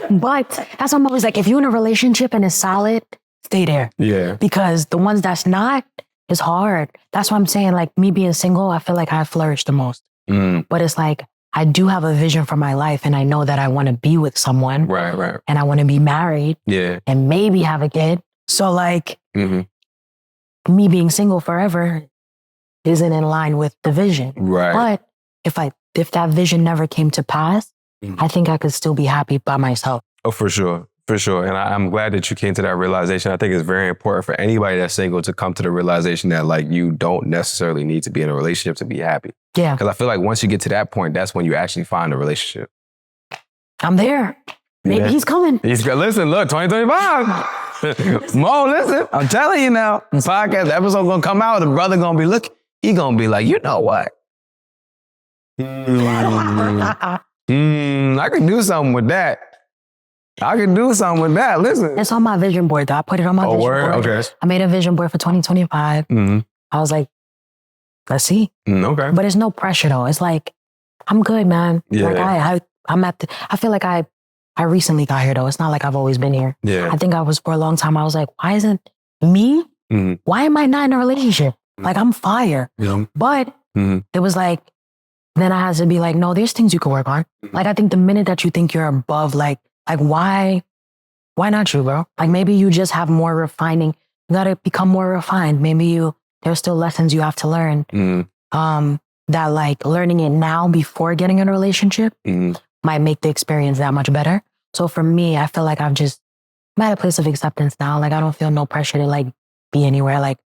But that's why I'm always like, if you're in a relationship and it's solid, stay there. Yeah. Because the ones that's not, is hard. That's why I'm saying, like, me being single, I feel like I flourished the most. But it's like, I do have a vision for my life and I know that I want to be with someone. Right. And I want to be married. Yeah. And maybe have a kid. So like, me being single forever isn't in line with the vision. Right. But if that vision never came to pass, I think I could still be happy by myself. Oh, for sure. For sure. And I'm glad that you came to that realization. I think it's very important for anybody that's single to come to the realization that like you don't necessarily need to be in a relationship to be happy. Yeah. Because I feel like once you get to that point, that's when you actually find a relationship. I'm there. Maybe he's coming. Listen, look, 2025. Mo, listen, I'm telling you now, the podcast episode gonna come out, the brother gonna be looking, he gonna be like, you know what? I can do something with that. Listen. It's on my vision board, though. I put it on my vision board. Okay. I made a vision board for 2025. I was like, let's see. Okay. But it's no pressure, though. It's like, I'm good, man. Yeah. Like I feel like I recently got here, though. It's not like I've always been here. Yeah. I think I was for a long time. I was like, why isn't me? Why am I not in a relationship? Like, I'm fire. Yeah. But it was like, then I had to be like, no, there's things you can work on. Like, I think the minute that you think you're above, like why not you, bro? Like, maybe you just have more refining. You got to become more refined. Maybe there's still lessons you have to learn. That like learning it now before getting in a relationship might make the experience that much better. So for me, I feel like I'm at a place of acceptance now. Like, I don't feel no pressure to like be anywhere. Like,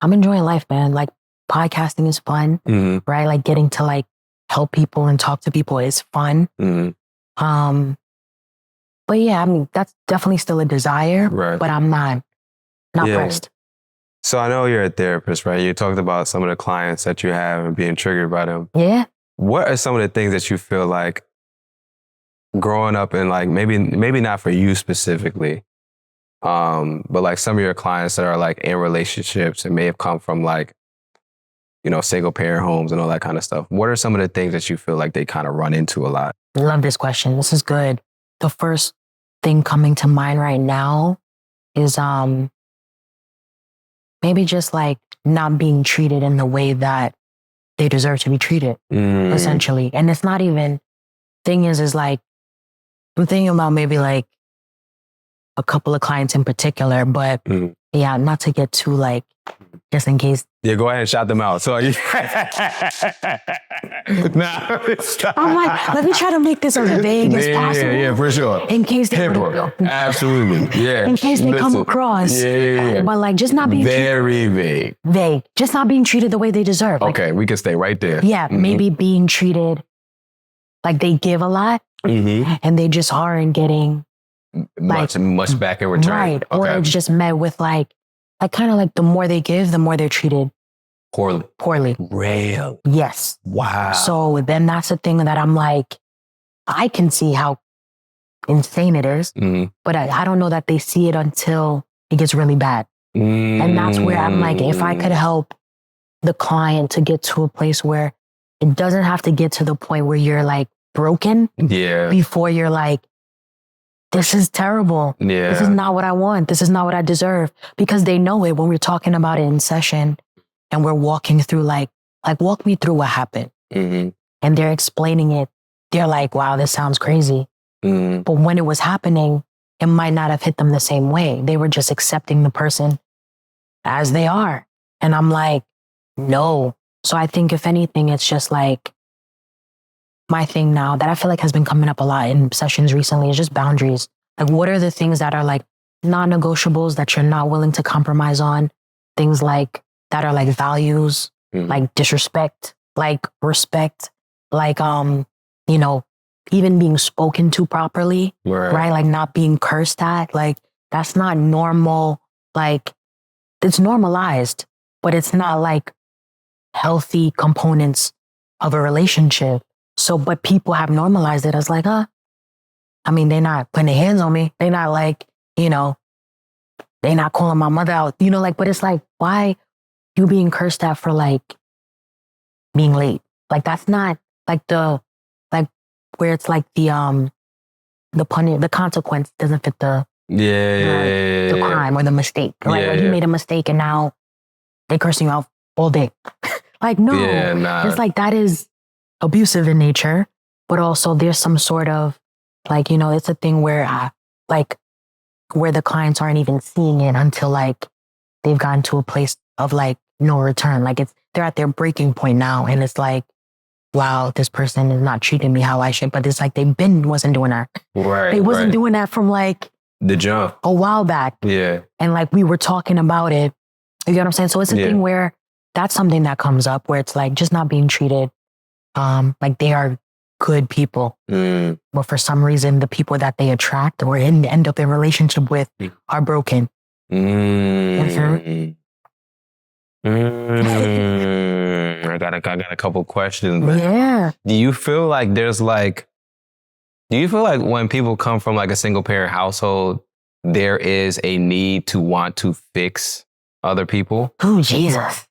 I'm enjoying life, man. Like, podcasting is fun, right? Like, getting to like help people and talk to people is fun. But yeah, I mean, that's definitely still a desire, right. But I'm not pressed. So I know you're a therapist, right? You talked about some of the clients that you have and being triggered by them. Yeah. What are some of the things that you feel like growing up and like maybe not for you specifically, but like some of your clients that are like in relationships and may have come from like, you know, single parent homes and all that kind of stuff. What are some of the things that you feel like they kind of run into a lot? I love this question. This is good. The first thing coming to mind right now is maybe just like not being treated in the way that they deserve to be treated, essentially. And it's not even, thing is like, I'm thinking about maybe like a couple of clients in particular, but yeah, not to get too like, just in case. Yeah, go ahead and shout them out. So, I'm like, let me try to make this as vague as possible. Yeah, for sure. In case they absolutely, yeah. In case they come across. Yeah. But like, just not being very vague. Vague. Just not being treated the way they deserve. Like, okay, we can stay right there. Yeah, maybe being treated like they give a lot and they just aren't getting much back in return. Right. Okay. Or it's just met with like kind of like the more they give, the more they're treated poorly. Real. Yes. Wow. So then that's the thing that I'm like, I can see how insane it is, but I don't know that they see it until it gets really bad. And that's where I'm like, if I could help the client to get to a place where it doesn't have to get to the point where you're like broken before you're like, this is terrible. Yeah. This is not what I want. This is not what I deserve. Because they know it when we're talking about it in session and we're walking through like walk me through what happened. And they're explaining it. They're like, wow, this sounds crazy. But when it was happening, it might not have hit them the same way. They were just accepting the person as they are. And I'm like, no. So I think if anything, it's just like, my thing now that I feel like has been coming up a lot in sessions recently is just boundaries. Like, what are the things that are like non-negotiables that you're not willing to compromise on? Things like that are like values, like disrespect, like respect, like, you know, even being spoken to properly, right? Like not being cursed at. Like that's not normal. Like, it's normalized, but it's not like healthy components of a relationship. So, but people have normalized it as like, I mean, they're not putting their hands on me. They're not like, they're not calling my mother out, like, but it's like, why you being cursed at for like being late? Like, that's not like where it's like the consequence doesn't fit the crime or the mistake, right? Yeah, like you made a mistake and now they cursing you out all day. Like, no, it's like that is abusive in nature, but also there's some sort of like, it's a thing where where the clients aren't even seeing it until like they've gotten to a place of like no return. Like they're at their breaking point now. And it's like, wow, this person is not treating me how I should, but it's like wasn't doing that. Right. They wasn't doing that from like the jump a while back. Yeah. And like we were talking about it. You get what I'm saying? So it's a thing where that's something that comes up where it's like just not being treated like they are good people. But for some reason, the people that they attract or end up in relationship with are broken. I got a couple questions. Yeah. Do you feel like when people come from like a single parent household, there is a need to want to fix other people? Oh, Jesus.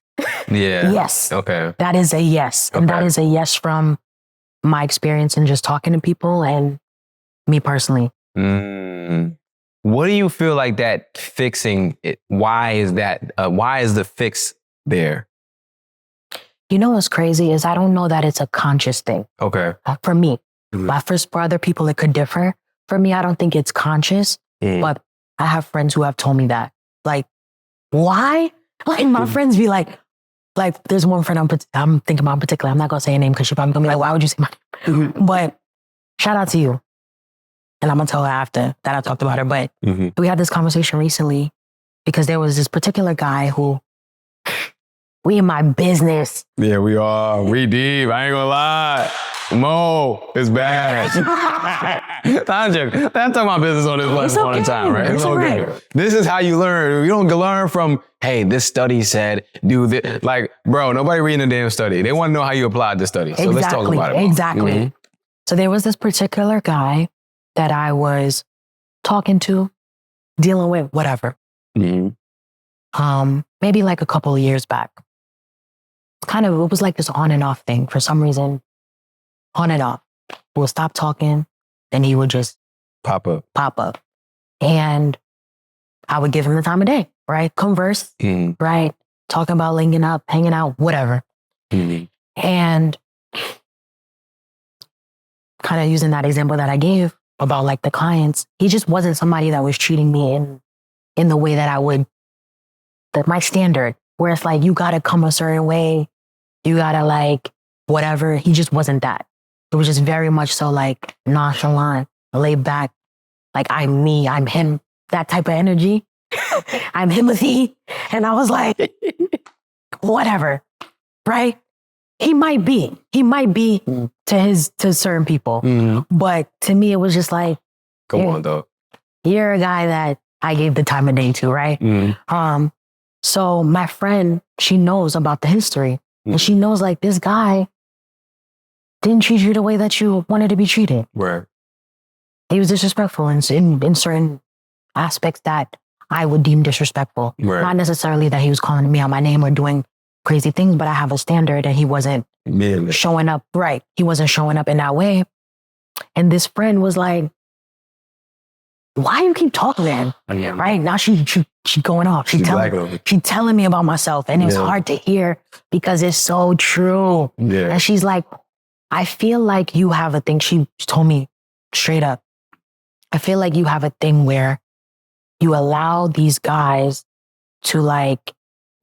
Yeah. Yes. Okay. That is a yes. And that is a yes from my experience in just talking to people and me personally. What do you feel like that fixing it? Why is the fix there? What's crazy is I don't know that it's a conscious thing. Okay. For me. For other people, it could differ. For me, I don't think it's conscious, but I have friends who have told me that. Like, why? Like, my friends be like, there's one friend I'm thinking about in particular. I'm not going to say her name because she's probably going to be like, why would you say my name? But shout out to you. And I'm going to tell her after that I talked about her. But we had this conversation recently because there was this particular guy who, we in my business. Yeah, we are. We deep. I ain't gonna lie. Mo, it's bad. I'm joking. I'm talking about business on this platform all the time, right? It's okay. This is how you learn. You don't learn from, hey, this study said do this. Like, bro, nobody reading a damn study. They want to know how you applied the study. So let's talk about it. Mo. Exactly. So there was this particular guy that I was talking to, dealing with, whatever. Maybe like a couple of years back. It was like this on and off thing for some reason. On and off. We'll stop talking, then he would just pop up. And I would give him the time of day, right? Converse, right? Talking about linking up, hanging out, whatever. And kind of using that example that I gave about like the clients, he just wasn't somebody that was treating me in the way that I would, my standard, where it's like, you got to come a certain way. You got to like, whatever. He just wasn't that. It was just very much so like nonchalant, laid back. Like I'm me, I'm him, that type of energy. I'm Himothy. And I was like, whatever, right? He might be to certain people. But to me, it was just like, come on, dog. You're a guy that I gave the time of day to, right? So my friend, she knows about the history. And she knows like this guy didn't treat you the way that you wanted to be treated. Right. He was disrespectful in certain aspects that I would deem disrespectful. Right. Not necessarily that he was calling me out my name or doing crazy things, but I have a standard and he wasn't showing up right. He wasn't showing up in that way. And this friend was like, why you keep talking to him? Right? Now she going off. She telling me about myself. And it was hard to hear because it's so true. Yeah. And she's like, I feel like you have a thing. She told me straight up, I feel like you have a thing where you allow these guys to like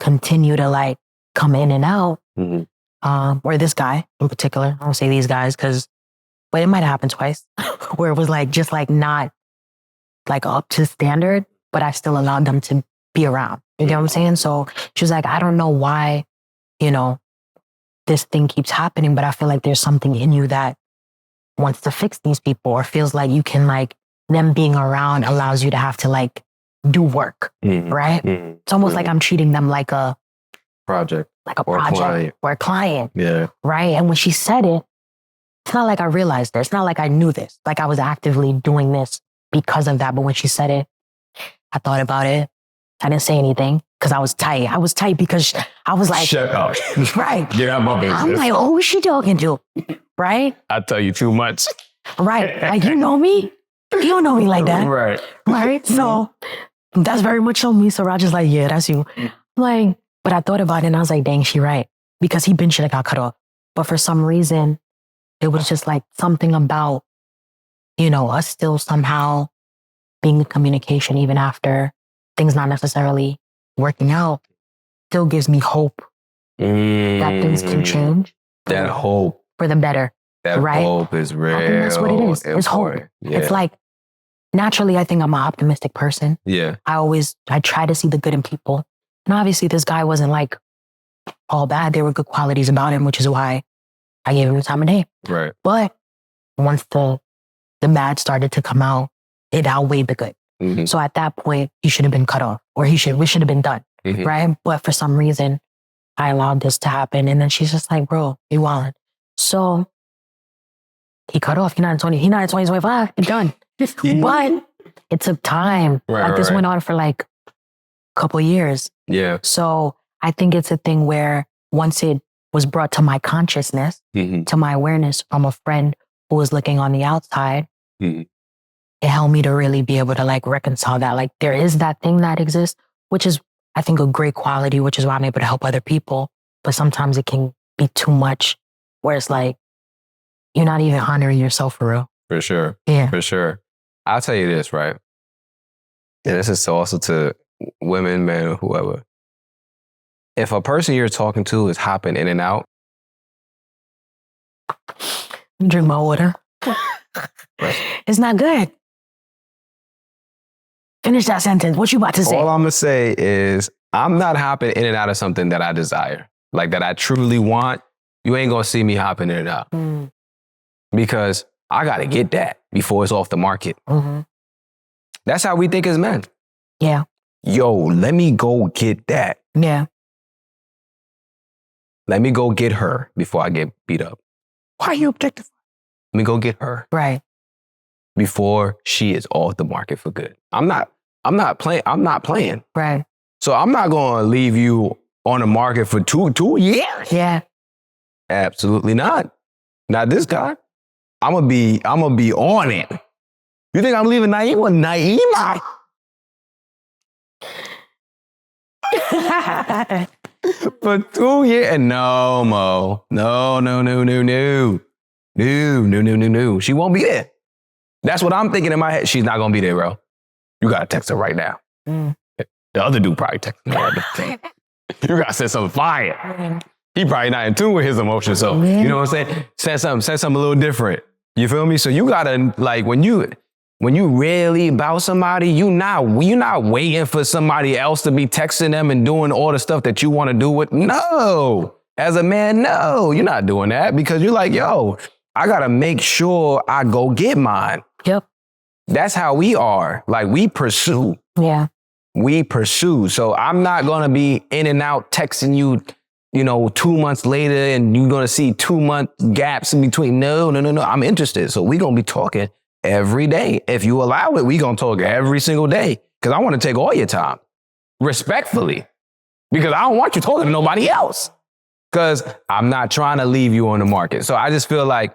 continue to like come in and out. Or this guy in particular. I don't say these guys but it might have happened twice where it was like, just like not like up to standard, but I still allowed them to be around. You know what I'm saying? So she was like, I don't know why, this thing keeps happening, but I feel like there's something in you that wants to fix these people or feels like you can like, them being around allows you to have to like do work, right? It's almost like I'm treating them like a project or a client. Yeah. Right. And when she said it, it's not like I realized this. It's not like I knew this. Like I was actively doing this because of that. But when she said it, I thought about it. I didn't say anything because I was tight. I was tight because I was like, shut up. Right. Get out my business. I'm like, who is she talking to? Right. I tell you too much. Right. Like, you know me. You don't know me like that. Right. Right. So that's very much on me. So Roger's like, yeah, that's you. Like, but I thought about it and I was like, dang, she right. Because he been should have got cut off. But for some reason, it was just like something about, us still somehow being in communication even after things not necessarily working out still gives me hope that things can change. That hope. For the better. That right? hope is real. I think that's what it is. It's hope. Yeah. It's like, naturally, I think I'm an optimistic person. Yeah. I try to see the good in people. And obviously this guy wasn't like all bad. There were good qualities about him, which is why I gave him the time of day. Right. But once the bad started to come out, it outweighed the good. Mm-hmm. So at that point, he should have been cut off or we should have been done. Mm-hmm. Right. But for some reason, I allowed this to happen. And then she's just like, bro, you wildin'. So he cut off. He's not in 2025. It's done. But it took time. Right, this went on for like a couple years. Yeah. So I think it's a thing where once it was brought to my consciousness, to my awareness from a friend who was looking on the outside, it helped me to really be able to like reconcile that. Like there is that thing that exists, which is, I think, a great quality, which is why I'm able to help other people. But sometimes it can be too much where it's like, you're not even honoring yourself for real. For sure. Yeah. For sure. I'll tell you this, right? And this is also to women, men, or whoever. If a person you're talking to is hopping in and out. Drink my water. It's not good. Finish that sentence. What you about to say? All I'm going to say is I'm not hopping in and out of something that I desire. Like that I truly want. You ain't going to see me hopping in and out. Because I got to get that before it's off the market. That's how we think as men. Yeah. Yo, let me go get that. Yeah. Let me go get her before I get beat up. Why are you objectifying? Let me go get her. Right. Before she is off the market for good. I'm not playing. Right. So I'm not going to leave you on the market for two years. Yeah. Absolutely not. Not this guy. I'm gonna be on it. You think I'm leaving Naeem with Naeem? For 2 years? No, Mo. No. She won't be there. That's what I'm thinking in my head. She's not gonna be there, bro. You gotta text her right now. The other dude probably texted her. You gotta send something fire. He probably not in tune with his emotions. So, you know what I'm saying? Say something a little different. You feel me? So you gotta, like, when you really about somebody, you're not waiting for somebody else to be texting them and doing all the stuff that you want to do with. No. As a man, no, you're not doing that because you're like, yo, I gotta make sure I go get mine. Yep. That's how we are. Like, we pursue. Yeah. We pursue. So I'm not gonna be in and out texting you, 2 months later and you're going to see 2 month gaps in between. No. I'm interested. So we're going to be talking every day. If you allow it, we're going to talk every single day because I want to take all your time respectfully because I don't want you talking to nobody else because I'm not trying to leave you on the market. So I just feel like,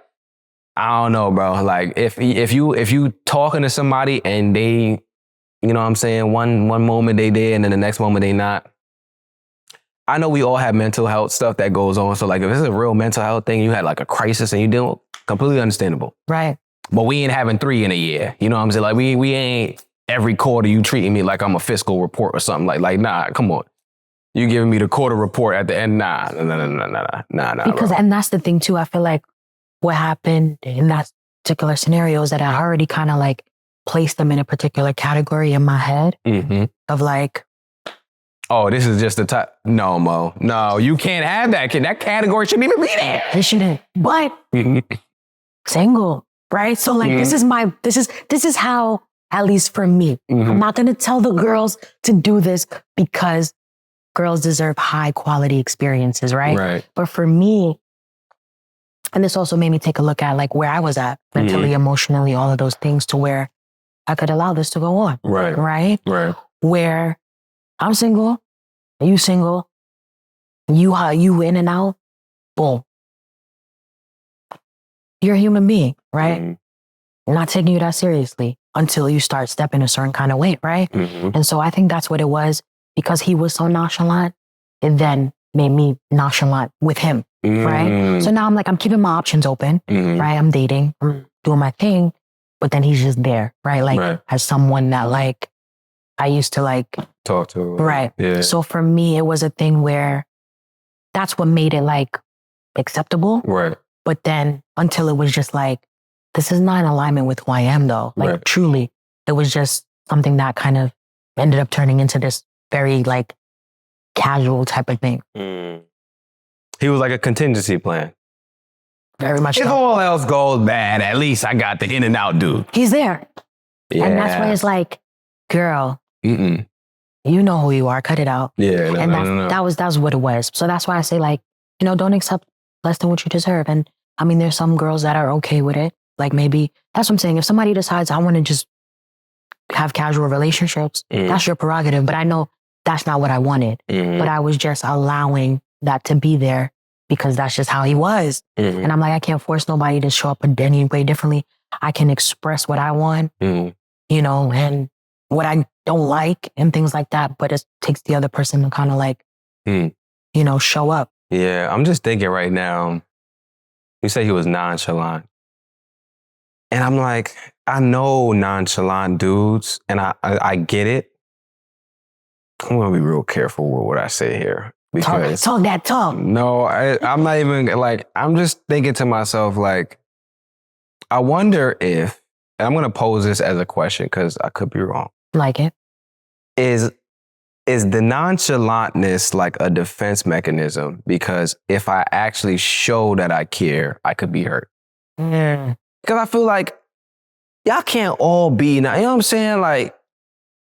I don't know, bro. Like if you talking to somebody and they, you know what I'm saying? One moment they did and then the next moment they not. I know we all have mental health stuff that goes on. So like if it's a real mental health thing, you had like a crisis and you deal with, completely understandable. Right. But we ain't having 3 in a year. You know what I'm saying? Like we ain't every quarter you treating me like I'm a fiscal report or something like nah, come on. You giving me the quarter report at the end? Nah. Because, and that's the thing too. I feel like what happened in that particular scenario is that I already kind of like placed them in a particular category in my head of like, oh, this is just the type. No, Mo. No, you can't have that. That category shouldn't even be there. It shouldn't. But single, right? So like, this is how At least for me. I'm not going to tell the girls to do this because girls deserve high quality experiences, right? Right. But for me, and this also made me take a look at like where I was at mentally, emotionally, all of those things to where I could allow this to go on. Right. Right? Right. Where I'm single, you single, you in and out, boom. You're a human being, right? I'm not taking you that seriously until you start stepping a certain kind of way, right? And so I think that's what it was. Because he was so nonchalant, it then made me nonchalant with him, right? So now I'm keeping my options open, right? I'm dating, I'm doing my thing, but then he's just there, right? Like as someone that like I used to like talk to. Right. Yeah. So for me, it was a thing where that's what made it like acceptable. Right. But then until it was just like, this is not in alignment with who I am though. Like truly, it was just something that kind of ended up turning into this very like casual type of thing. He was like a contingency plan. Very much If so. all else goes bad, at least I got the in and out dude. He's there. Yeah. And that's why it's like, girl, you know who you are, cut it out. Yeah. That was what it was. So that's why I say like, don't accept less than what you deserve. And I mean, there's some girls that are okay with it. Like maybe, that's what I'm saying. If somebody decides I want to just have casual relationships, that's your prerogative. But I know that's not what I wanted. But I was just allowing that to be there because that's just how he was. And I'm like, I can't force nobody to show up any way differently. I can express what I want, and what I don't like and things like that. But it takes the other person to kind of like, show up. Yeah, I'm just thinking right now, you say he was nonchalant. And I'm like, I know nonchalant dudes, and I get it. I'm going to be real careful with what I say here. Because talk that talk. No, I'm not even, like, I'm just thinking to myself, like, I wonder if, and I'm going to pose this as a question because I could be wrong. Like it. Is the nonchalantness like a defense mechanism? Because if I actually show that I care, I could be hurt. Because I feel like y'all can't all be, you know what I'm saying? Like,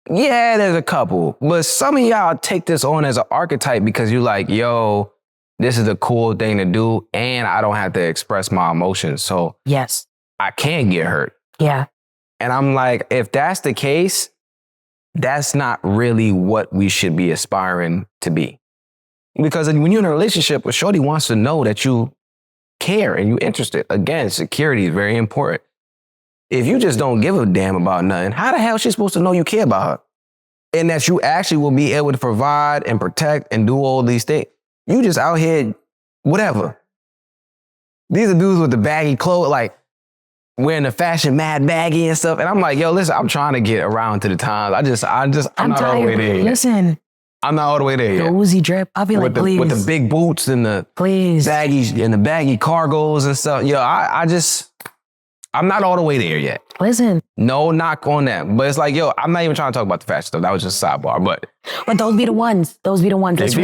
yeah, there's a couple, but some of y'all take this on as an archetype because you're like, yo, this is a cool thing to do and I don't have to express my emotions. So yes, I can't get hurt. Yeah. And I'm like, if that's the case, that's not really what we should be aspiring to be. Because when you're in a relationship, shorty wants to know that you care and you're interested. Again, security is very important. If you just don't give a damn about nothing, how the hell is she supposed to know you care about her? And that you actually will be able to provide and protect and do all these things. You just out here, whatever. These are dudes with the baggy clothes, like wearing the fashion mad baggy and stuff. And I'm like, yo, listen, I'm trying to get around to the times. I'm not all the way there yet. Listen. I'm not all the way there yet. The Uzi drip. I'll be like, please. With the big boots and the baggy and the baggy cargos and stuff. Yo, I'm not all the way there yet. Listen. No knock on that. But it's like, yo, I'm not even trying to talk about the fashion stuff. That was just a sidebar. But those be the ones. Let's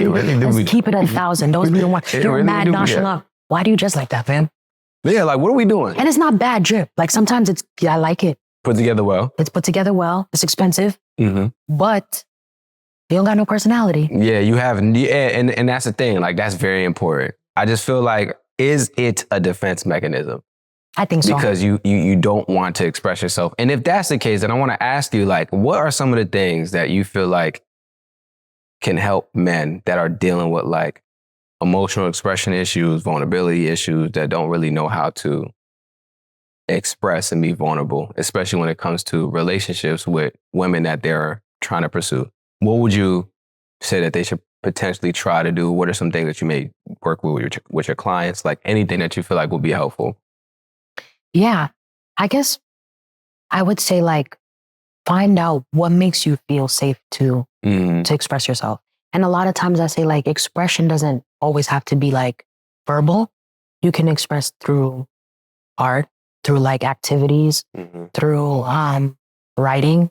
keep it at 1,000. Those be the ones. You're really mad nonchalant. Why do you dress like that, fam? Yeah, like, what are we doing? And it's not bad drip. Like, sometimes I like it. Put together well. It's put together well. It's expensive. But you don't got no personality. Yeah, you have. And that's the thing. Like, that's very important. I just feel like, is it a defense mechanism? I think so. Because you don't want to express yourself. And if that's the case, then I want to ask you, like, what are some of the things that you feel like can help men that are dealing with, like, emotional expression issues, vulnerability issues, that don't really know how to express and be vulnerable, especially when it comes to relationships with women that they're trying to pursue? What would you say that they should potentially try to do? What are some things that you may work with your clients? Like, anything that you feel like will be helpful? Yeah, I guess I would say, like, find out what makes you feel safe to express yourself. And a lot of times I say, like, expression doesn't always have to be like verbal. You can express through art, through like activities, through writing,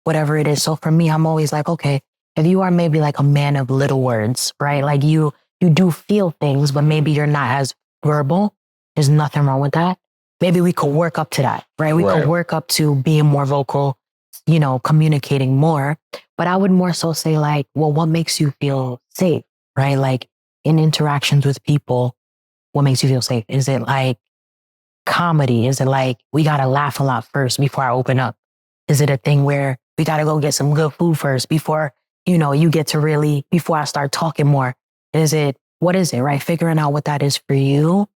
whatever it is. So for me, I'm always like, okay, if you are maybe like a man of little words, right? Like you do feel things, but maybe you're not as verbal. There's nothing wrong with that. Maybe we could work up to that, right? We could work up to being more vocal communicating more. But I would more so say like, well, what makes you feel safe, right? Like in interactions with people, what makes you feel safe? Is it like comedy? Is it like, we got to laugh a lot first before I open up? Is it a thing where we got to go get some good food first before, you get to really, before I start talking more? What is it, right? Figuring out what that is for you.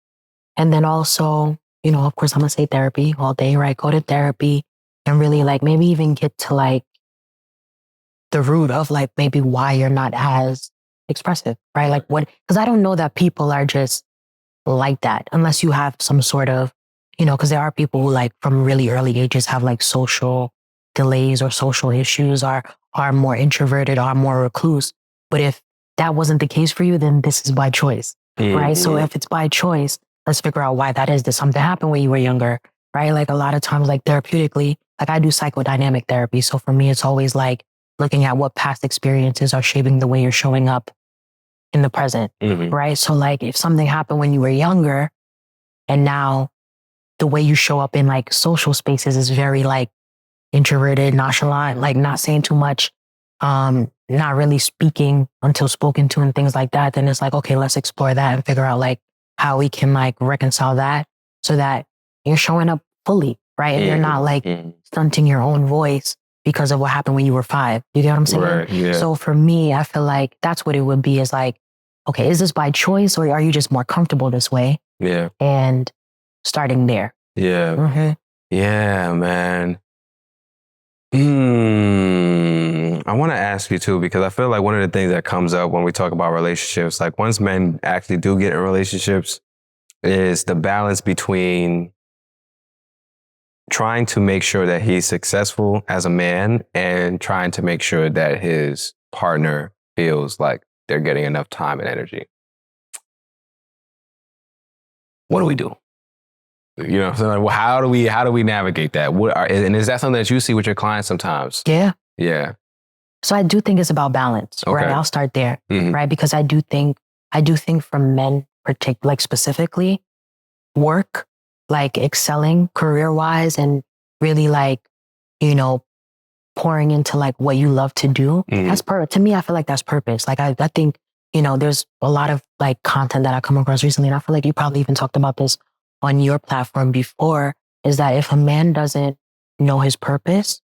And then also, of course, I'm going to say therapy all day, right? Go to therapy and really like maybe even get to like the root of like maybe why you're not as expressive, right? Like what, because I don't know that people are just like that unless you have some sort of, because there are people who like from really early ages have like social delays or social issues, are more introverted, are more recluse. But if that wasn't the case for you, then this is by choice, right? So if it's by choice, let's figure out why that is. Did something happen when you were younger, right? Like a lot of times, like therapeutically, like I do psychodynamic therapy. So for me, it's always like looking at what past experiences are shaping the way you're showing up in the present, right? So like if something happened when you were younger and now the way you show up in like social spaces is very like introverted, nonchalant, like not saying too much, not really speaking until spoken to and things like that, then it's like, okay, let's explore that and figure out like how we can like reconcile that so that you're showing up fully, right? And you're not like stunting your own voice because of what happened when you were 5. You get what I'm saying? Right, yeah. So for me, I feel like that's what it would be, is like, okay, is this by choice or are you just more comfortable this way? Yeah. And starting there. Yeah. Yeah, man. I want to ask you too, because I feel like one of the things that comes up when we talk about relationships, like once men actually do get in relationships, is the balance between trying to make sure that he's successful as a man and trying to make sure that his partner feels like they're getting enough time and energy. What do we do? You know what I'm saying? Like, well, how do we navigate that? And is that something that you see with your clients sometimes? Yeah. Yeah. So I do think it's about balance, right? I'll start there, right? Because I do think for men, like specifically, work, like excelling career-wise and really like, pouring into like what you love to do. That's to me, I feel like that's purpose. Like I think, there's a lot of like content that I come across recently, and I feel like you probably even talked about this on your platform before, is that if a man doesn't know his purpose,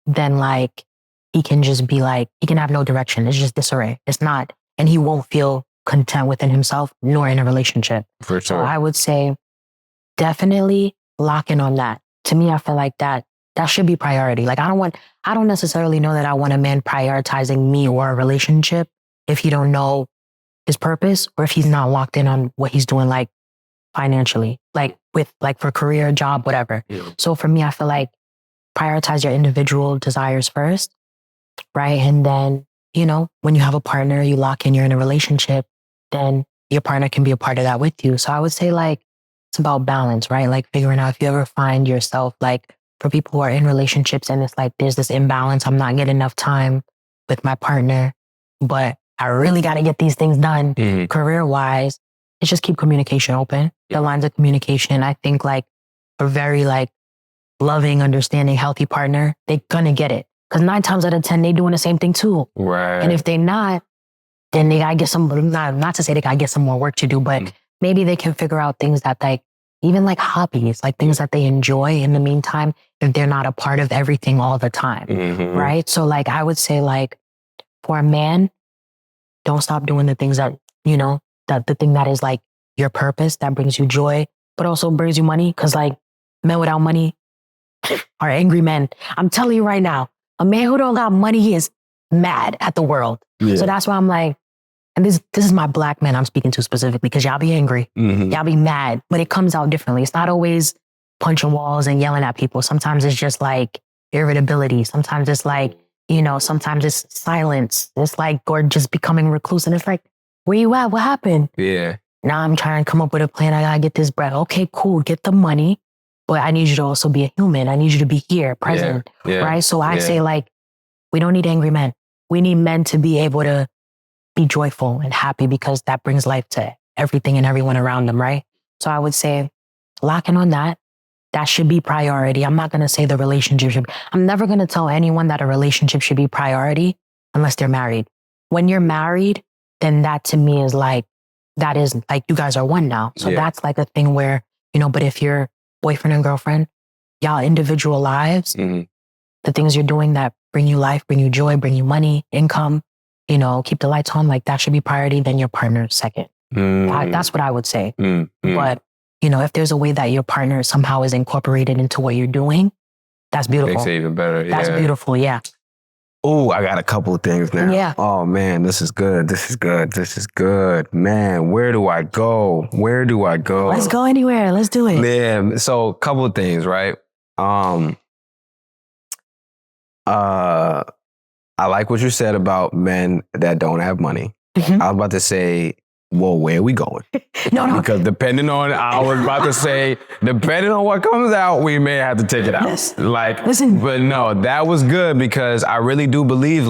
then like he can just be like, he can have no direction. It's just disarray. It's not, and he won't feel content within himself nor in a relationship. For sure. So I would say definitely lock in on that. To me, I feel like that should be priority. Like I don't necessarily know that I want a man prioritizing me or a relationship if he don't know his purpose or if he's not locked in on what he's doing, like financially, like with like for career, job, whatever. Yeah. So for me, I feel like prioritize your individual desires first, right? And then, when you have a partner, you lock in, you're in a relationship, then your partner can be a part of that with you. So I would say like, it's about balance, right? Like figuring out if you ever find yourself, like for people who are in relationships and it's like, there's this imbalance. I'm not getting enough time with my partner, but I really got to get these things done career-wise. It's just keep communication open. The lines of communication, I think like a very like loving, understanding, healthy partner, they're going to get it. Because 9 times out of 10, they doing the same thing too. Right. And if they're not, then they got to get some, not to say they got to get some more work to do, but maybe they can figure out things that like, even like hobbies, like things that they enjoy in the meantime, if they're not a part of everything all the time. Right. So like, I would say like for a man, don't stop doing the things that, that the thing that is like your purpose, that brings you joy, but also brings you money. Cause like men without money are angry men. I'm telling you right now, a man who don't got money, he is mad at the world. Yeah. So that's why I'm like, and this is my black men I'm speaking to specifically, because y'all be angry, y'all be mad, but it comes out differently. It's not always punching walls and yelling at people. Sometimes it's just like irritability. Sometimes it's like, sometimes it's silence. It's like, or just becoming recluse. And it's like, where you at? What happened? Yeah. Now I'm trying to come up with a plan. I gotta get this bread. Okay, cool. Get the money. But I need you to also be a human. I need you to be here, present. Right? So I say like, we don't need angry men. We need men to be able to be joyful and happy, because that brings life to everything and everyone around them, right? So I would say lock in on that. that should be priority. I'm not going to say the relationship should. I'm never going to tell anyone that a relationship should be priority unless they're married. When you're married, then that to me is like, that is like, you guys are one now. So that's like a thing where, but if you're boyfriend and girlfriend, y'all individual lives, the things you're doing that bring you life, bring you joy, bring you money, income, keep the lights on, like that should be priority, then your partner second. That's what I would say. But, if there's a way that your partner somehow is incorporated into what you're doing, that's beautiful. Makes it even better. That's beautiful. Yeah. Oh, I got a couple of things now. Yeah. Oh man, this is good. This is good. Man, where do I go? Let's go anywhere. Let's do it. Yeah. So a couple of things, right? I like what you said about men that don't have money. I was about to say, well, where are we going? No. Because depending on what comes out, we may have to take it out. Yes. Listen. But no, that was good because I really do believe,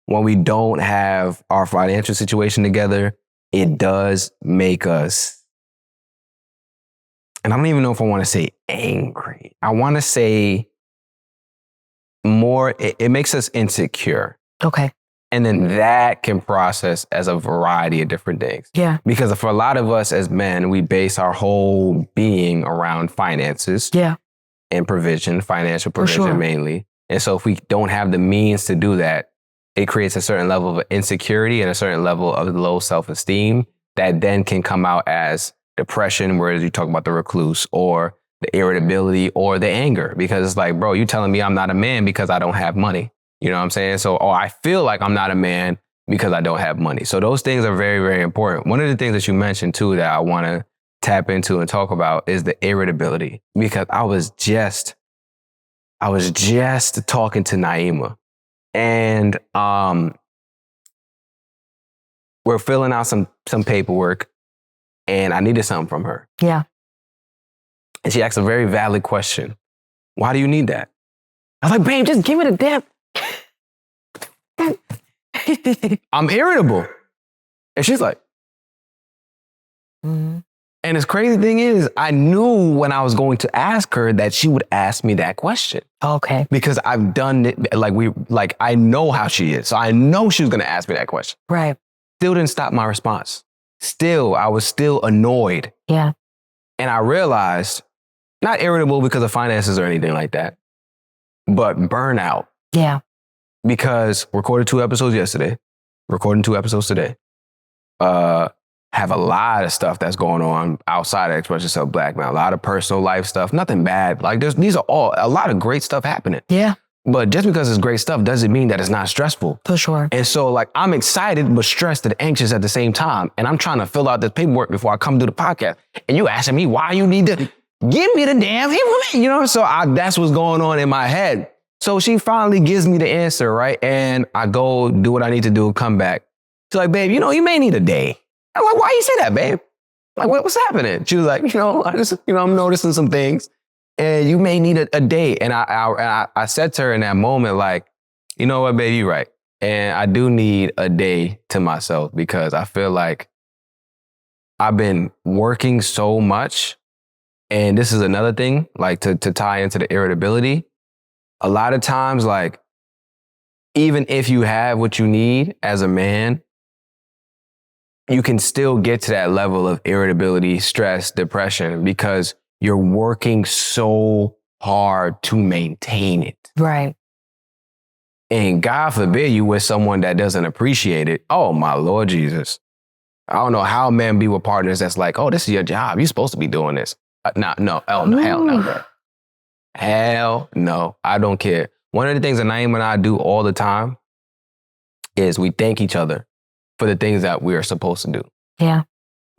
when we don't have our financial situation together, it does make us, and I don't even know if I want to say angry. I want to say more, it makes us insecure. Okay. And then that can process as a variety of different things. Yeah. Because for a lot of us as men, we base our whole being around finances. Yeah. And financial provision mainly. And so if we don't have the means to do that, it creates a certain level of insecurity and a certain level of low self-esteem that then can come out as depression, whereas you talk about the recluse or the irritability or the anger. Because it's like, bro, you telling me I'm not a man because I don't have money. You know what I'm saying? So, I feel like I'm not a man because I don't have money. So those things are very, very important. One of the things that you mentioned too that I want to tap into and talk about is the irritability. Because I was just talking to Naima and we're filling out some paperwork and I needed something from her. Yeah. And she asked a very valid question. Why do you need that? I was like, babe, just give me the damn. I'm irritable. And she's like, And this crazy thing is, I knew when I was going to ask her that she would ask me that question. Okay. Because I've done it, I know how she is. So I know she was going to ask me that question. Right. Still didn't stop my response. I was still annoyed. Yeah. And I realized, not irritable because of finances or anything like that, but burnout. Yeah. Because recorded 2 episodes yesterday, recording 2 episodes today, have a lot of stuff that's going on outside of Express Yourself Black, man. A lot of personal life stuff, nothing bad. These are all, a lot of great stuff happening. Yeah. But just because it's great stuff doesn't mean that it's not stressful. For sure. And so I'm excited, but stressed and anxious at the same time. And I'm trying to fill out this paperwork before I come do the podcast. And you asking me why you need to give me the damn information, So that's what's going on in my head. So she finally gives me the answer, right? And I go do what I need to do, come back. She's like, babe, you may need a day. I'm like, why you say that, babe? Like, what's happening? She was like, I'm noticing some things and you may need a day. And I said to her in that moment, like, you know what, babe, you're right. And I do need a day to myself because I feel like I've been working so much. And this is another thing, to tie into the irritability. A lot of times, even if you have what you need as a man, you can still get to that level of irritability, stress, depression, because you're working so hard to maintain it. Right. And God forbid you with someone that doesn't appreciate it. Oh, my Lord Jesus. I don't know how men be with partners that's like, oh, this is your job. You're supposed to be doing this. No, hell no, bro. Hell no, I don't care. One of the things that Naeem and I do all the time is we thank each other for the things that we are supposed to do. Yeah.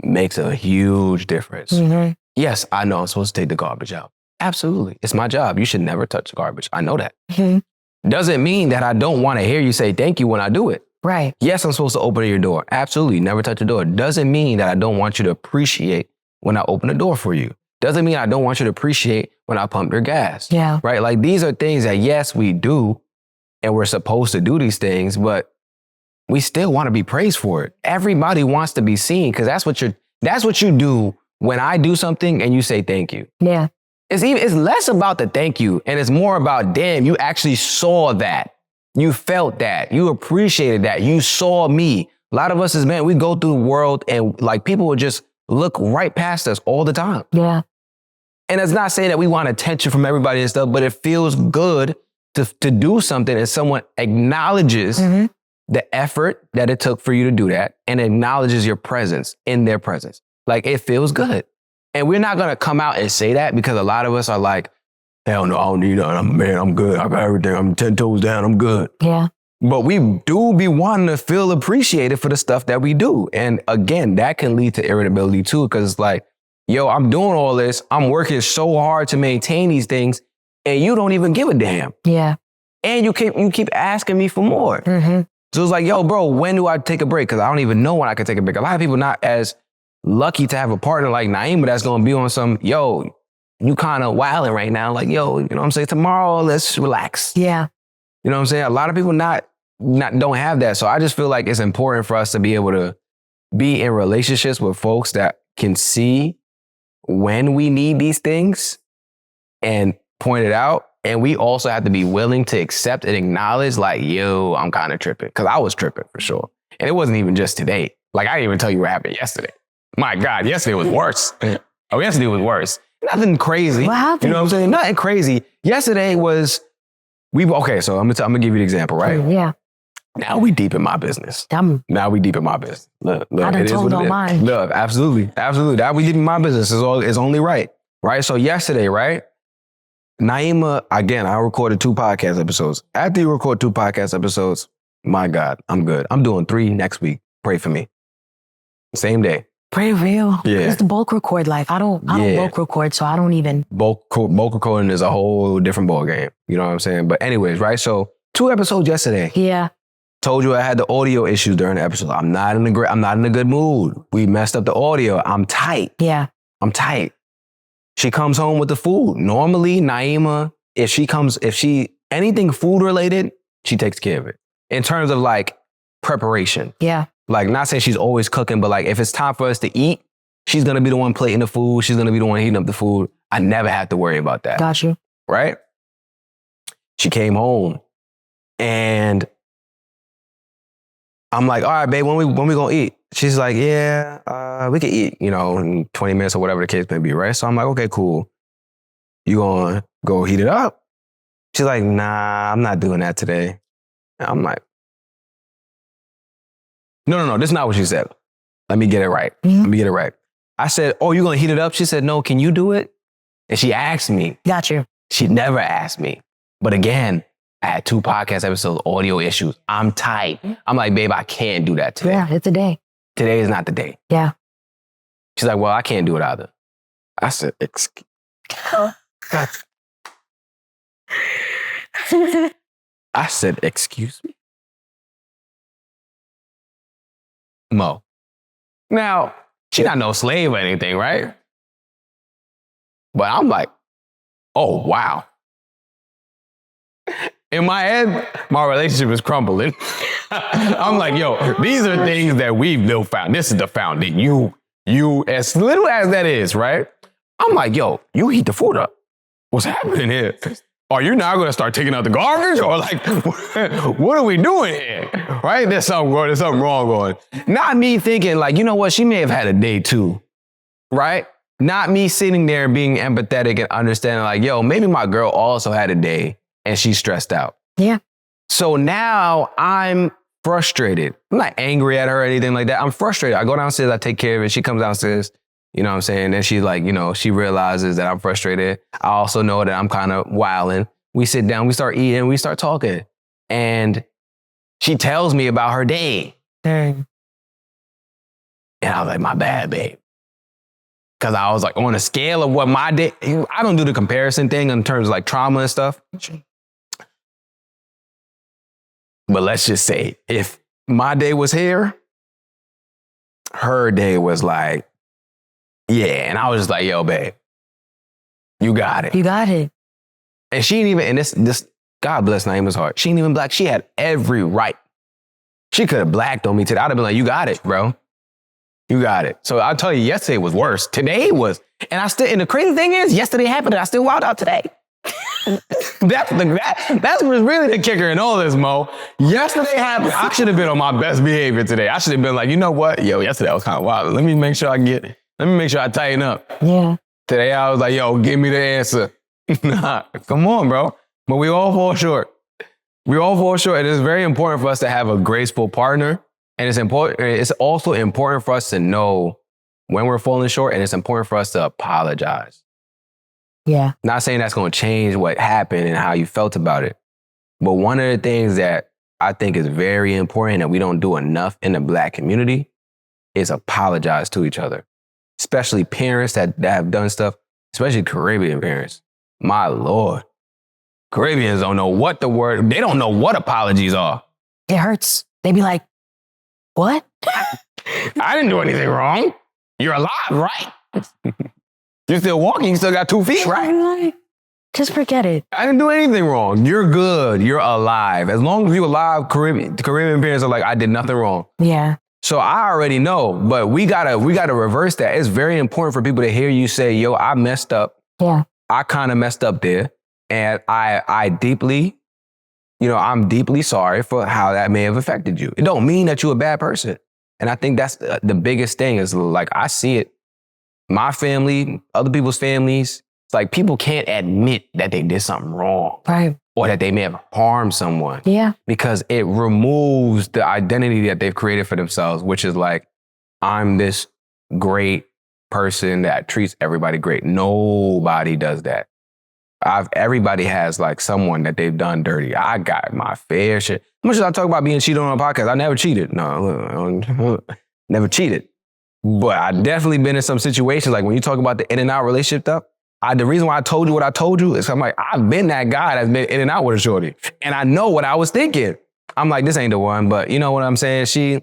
Makes a huge difference. Mm-hmm. Yes, I know I'm supposed to take the garbage out. Absolutely. It's my job. You should never touch garbage. I know that. Mm-hmm. Doesn't mean that I don't want to hear you say thank you when I do it. Right. Yes, I'm supposed to open your door. Absolutely. Never touch the door. Doesn't mean that I don't want you to appreciate when I open the door for you. Doesn't mean I don't want you to appreciate when I pump your gas. Yeah. Right? These are things that, yes, we do, and we're supposed to do these things, but we still want to be praised for it. Everybody wants to be seen because that's what you do when I do something and you say thank you. Yeah. It's less about the thank you and it's more about, damn, you actually saw that. You felt that. You appreciated that. You saw me. A lot of us as men, we go through the world and like people will just look right past us all the time. Yeah. And it's not saying that we want attention from everybody and stuff, but it feels good to do something and someone acknowledges the effort that it took for you to do that and acknowledges your presence in their presence. Like it feels good. And we're not going to come out and say that because a lot of us are like, hell no, I don't need nothing. I'm a man. I'm good. I got everything. I'm 10 toes down. I'm good. Yeah. But we do be wanting to feel appreciated for the stuff that we do. And again, that can lead to irritability too, because it's like, yo, I'm doing all this. I'm working so hard to maintain these things and you don't even give a damn. Yeah. And you keep asking me for more. So it's like, yo, bro, when do I take a break? Because I don't even know when I can take a break. A lot of people not as lucky to have a partner like Naima that's going to be on some, yo, you kind of wilding right now. Like, yo, you know what I'm saying? Tomorrow, let's relax. Yeah. You know what I'm saying? A lot of people don't have that. So I just feel like it's important for us to be able to be in relationships with folks that can see when we need these things and point it out. And we also have to be willing to accept and acknowledge like, yo, I'm kind of tripping. Because I was tripping for sure. And it wasn't even just today. Like, I didn't even tell you what happened yesterday. My God, yesterday was worse. Yesterday was worse. Nothing crazy. What happened? You know what I'm saying? Nothing crazy. Yesterday was, okay, so I'm gonna give you the example, right? Yeah. Now we deep in my business. Now we deep in my business. Look, I done told on mine. Look, absolutely. Now we deep in my business. It's only right. Right? So yesterday, right? Naima, again, I recorded 2 podcast episodes. After you record 2 podcast episodes, my God, I'm good. I'm doing 3 next week. Pray for me. Same day. Pretty real. Yeah. It's the bulk record life. I don't bulk record, so I don't even. Bulk recording is a whole different ball game. You know what I'm saying? But anyways, right? So 2 episodes yesterday. Yeah. Told you I had the audio issues during the episode. I'm not in a good mood. We messed up the audio. I'm tight. Yeah. I'm tight. She comes home with the food. Normally, Naima, if anything food related, she takes care of it. In terms of like preparation. Yeah. Like, not saying she's always cooking, but like if it's time for us to eat, she's going to be the one plating the food. She's going to be the one heating up the food. I never have to worry about that. Got you. Right? She came home and I'm like, all right, babe, when we going to eat? She's like, yeah, we can eat, in 20 minutes or whatever the case may be, right? So I'm like, okay, cool. You going to go heat it up? She's like, nah, I'm not doing that today. And I'm like, no, this is not what she said. Let me get it right. Let me get it right. I said, oh, you going to heat it up? She said, no, can you do it? And she asked me. Got you. She never asked me. But again, I had 2 podcast episodes, audio issues. I'm tight. I'm like, babe, I can't do that today. Yeah, it's a day. Today is not the day. Yeah. She's like, well, I can't do it either. I said, excuse me? Mo. Now, she's not no slave or anything, right? But I'm like, oh, wow. In my head, my relationship is crumbling. I'm like, yo, these are things that we've built found. This is the foundation. You, as little as that is, right? I'm like, yo, you heat the food up. What's happening here? Are you now going to start taking out the garbage? Or like, what are we doing here? Right? There's something wrong going. Not me thinking like, you know what? She may have had a day too. Right? Not me sitting there being empathetic and understanding like, yo, maybe my girl also had a day and she's stressed out. Yeah. So now I'm frustrated. I'm not angry at her or anything like that. I'm frustrated. I go downstairs, I take care of it. She comes downstairs, you know what I'm saying? And she's like, she realizes that I'm frustrated. I also know that I'm kind of wilding. We sit down, we start eating, we start talking. And she tells me about her day. Dang. And I was like, my bad, babe. Because I was like, on a scale of what my day, I don't do the comparison thing in terms of like trauma and stuff. But let's just say, if my day was here, her day was like, yeah. And I was just like, yo, babe, you got it. You got it. And she didn't even, and this God bless Naima's heart, she didn't even black. She had every right. She could have blacked on me today. I'd have been like, you got it, bro. You got it. So I'll tell you, yesterday was worse. Today was, and the crazy thing is, yesterday happened and I still wild out today. That's what's really the kicker in all this, Mo. Yesterday happened. I should have been on my best behavior today. I should have been like, you know what? Yo, yesterday I was kind of wild. Let me make sure I tighten up. Yeah. Today I was like, yo, give me the answer. Nah, come on, bro. But we all fall short. We all fall short. And it's very important for us to have a graceful partner. And it's also important for us to know when we're falling short, and it's important for us to apologize. Yeah. Not saying that's going to change what happened and how you felt about it. But one of the things that I think is very important that we don't do enough in the Black community is apologize to each other. Especially parents that have done stuff, especially Caribbean parents. My Lord. Caribbeans don't know they don't know what apologies are. It hurts. They be like, what? I didn't do anything wrong. You're alive, right? You're still walking. You still got 2 feet, right? Just forget it. I didn't do anything wrong. You're good. You're alive. As long as you're alive, Caribbean parents are like, I did nothing wrong. Yeah. So I already know, but we gotta reverse that. It's very important for people to hear you say, yo, I messed up. Yeah. I kind of messed up there. And I'm deeply sorry for how that may have affected you. It don't mean that you're a bad person. And I think that's the biggest thing is like, I see it. My family, other people's families, it's like people can't admit that they did something wrong. Right. Or that they may have harmed someone. Yeah. Because it removes the identity that they've created for themselves, which is like, I'm this great person that treats everybody great. Nobody does that. Everybody has like someone that they've done dirty. I got my fair share. How much did I talk about being cheated on a podcast? I never cheated. No, never cheated. But I definitely been in some situations like when you talk about the in and out relationship stuff. The reason why I told you what I told you is I'm like, I've been that guy that's been in and out with a shorty. And I know what I was thinking. I'm like, this ain't the one, but you know what I'm saying? She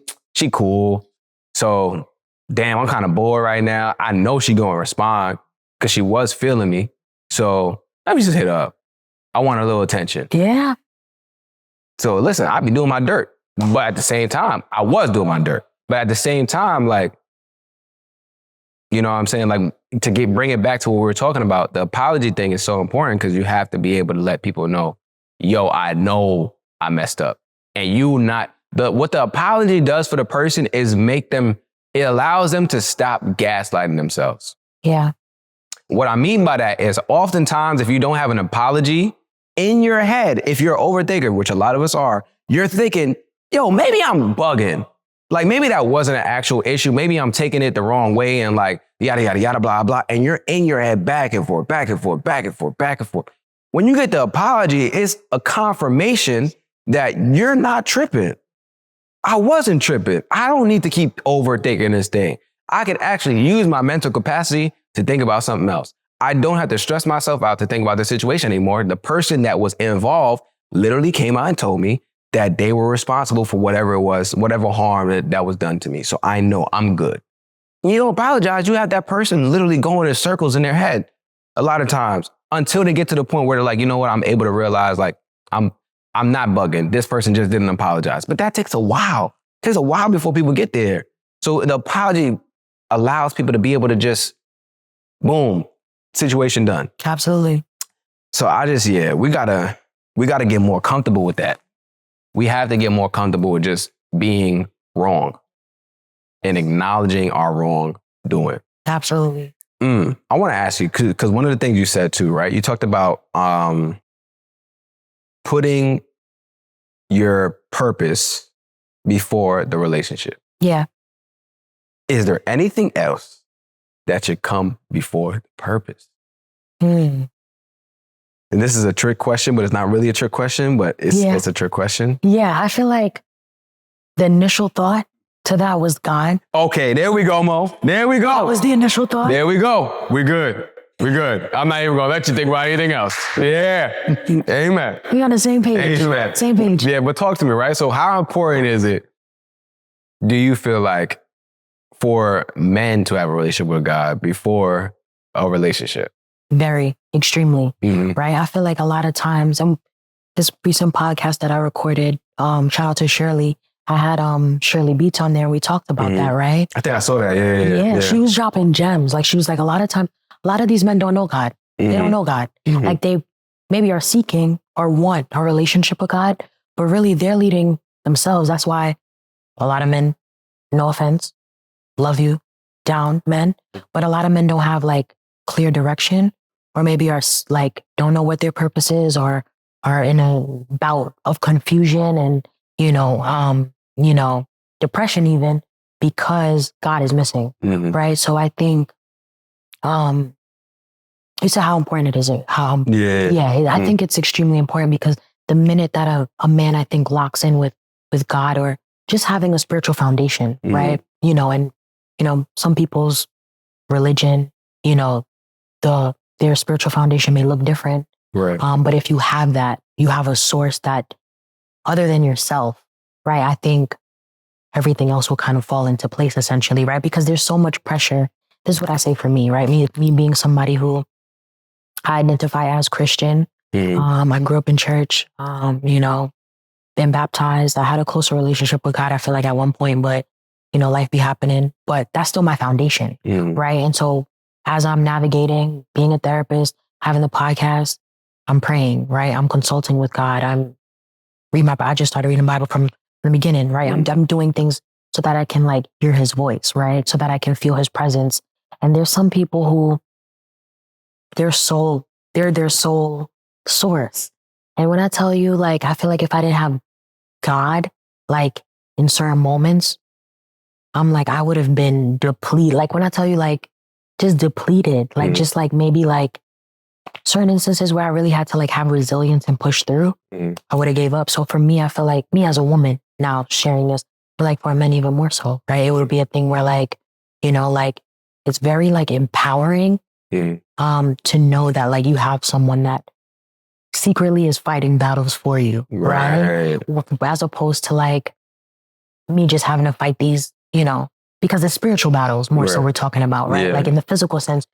cool. So damn, I'm kind of bored right now. I know she gonna respond because she was feeling me. So let me just hit her up. I want a little attention. Yeah. So listen, I be doing my dirt. But at the same time, I was doing my dirt. But at the same time, like, you know what I'm saying? Like bring it back to what we were talking about. The apology thing is so important because you have to be able to let people know, yo, I know I messed up. And what the apology does for the person is it allows them to stop gaslighting themselves. Yeah. What I mean by that is oftentimes if you don't have an apology in your head, if you're an overthinker, which a lot of us are, you're thinking, yo, maybe I'm bugging. Like maybe that wasn't an actual issue. Maybe I'm taking it the wrong way and like yada, yada, yada, blah, blah. And you're in your head back and forth, back and forth, back and forth, back and forth. When you get the apology, it's a confirmation that you're not tripping. I wasn't tripping. I don't need to keep overthinking this thing. I could actually use my mental capacity to think about something else. I don't have to stress myself out to think about the situation anymore. The person that was involved literally came out and told me that they were responsible for whatever it was, whatever harm that was done to me. So I know I'm good. You don't apologize. You have that person literally going in circles in their head a lot of times until they get to the point where they're like, you know what? I'm able to realize like, I'm not bugging. This person just didn't apologize. But that takes a while. It takes a while before people get there. So the apology allows people to be able to just, boom, situation done. Absolutely. So we gotta get more comfortable with that. We have to get more comfortable with just being wrong and acknowledging our wrongdoing. Absolutely. I want to ask you, because one of the things you said too, right? You talked about putting your purpose before the relationship. Yeah. Is there anything else that should come before the purpose? And this is a trick question, but it's not really a trick question, but it's a trick question. Yeah, I feel like the initial thought to that was God. Okay, there we go, Mo. There we go. That was the initial thought. There we go. We're good. We're good. I'm not even going to let you think about anything else. Yeah. Amen. We on the same page. Amen. Same page. Yeah, but talk to me, right? So how important is it, do you feel like, for men to have a relationship with God before a relationship? Very, extremely, right? I feel like a lot of times, this recent podcast that I recorded, shout out to Shirley, I had Shirley Beats on there. We talked about that, right? I think I saw that. Yeah. She was dropping gems. Like she was like, a lot of these men don't know God. They don't know God. Like they maybe are seeking or want a relationship with God, but really they're leading themselves. That's why a lot of men, no offense, love you, down men, but a lot of men don't have like clear direction, or maybe are like, don't know what their purpose is, or are in a bout of confusion and, depression even, because God is missing. Right. So I think, you said how important it is. I think it's extremely important, because the minute that a man, I think, locks in with God, or just having a spiritual foundation, right? Some people's religion, their spiritual foundation may look different. Right. But if you have that, you have a source that other than yourself, right? I think everything else will kind of fall into place essentially, right? Because there's so much pressure. This is what I say for me, right? Me being somebody who I identify as Christian. I grew up in church, been baptized. I had a closer relationship with God, I feel like, at one point, but, life be happening. But that's still my foundation, right? And so as I'm navigating, being a therapist, having the podcast, I'm praying, right? I'm consulting with God. I just started reading the Bible from the beginning, right? I'm doing things so that I can like hear his voice, right? So that I can feel his presence. And there's some people who they're their soul source. And when I tell you, like, I feel like if I didn't have God, like in certain moments, I'm like, I would have been depleted. Like when I tell you, like, just depleted, like just like maybe like certain instances where I really had to like have resilience and push through, I would have gave up. So for me, I feel like me as a woman now sharing this, but like for men even more so, right? It would be a thing where like, like it's very like empowering to know that like you have someone that secretly is fighting battles for you, right? As opposed to like me just having to fight these, because it's spiritual battles more so we're talking about, right? Like in the physical sense,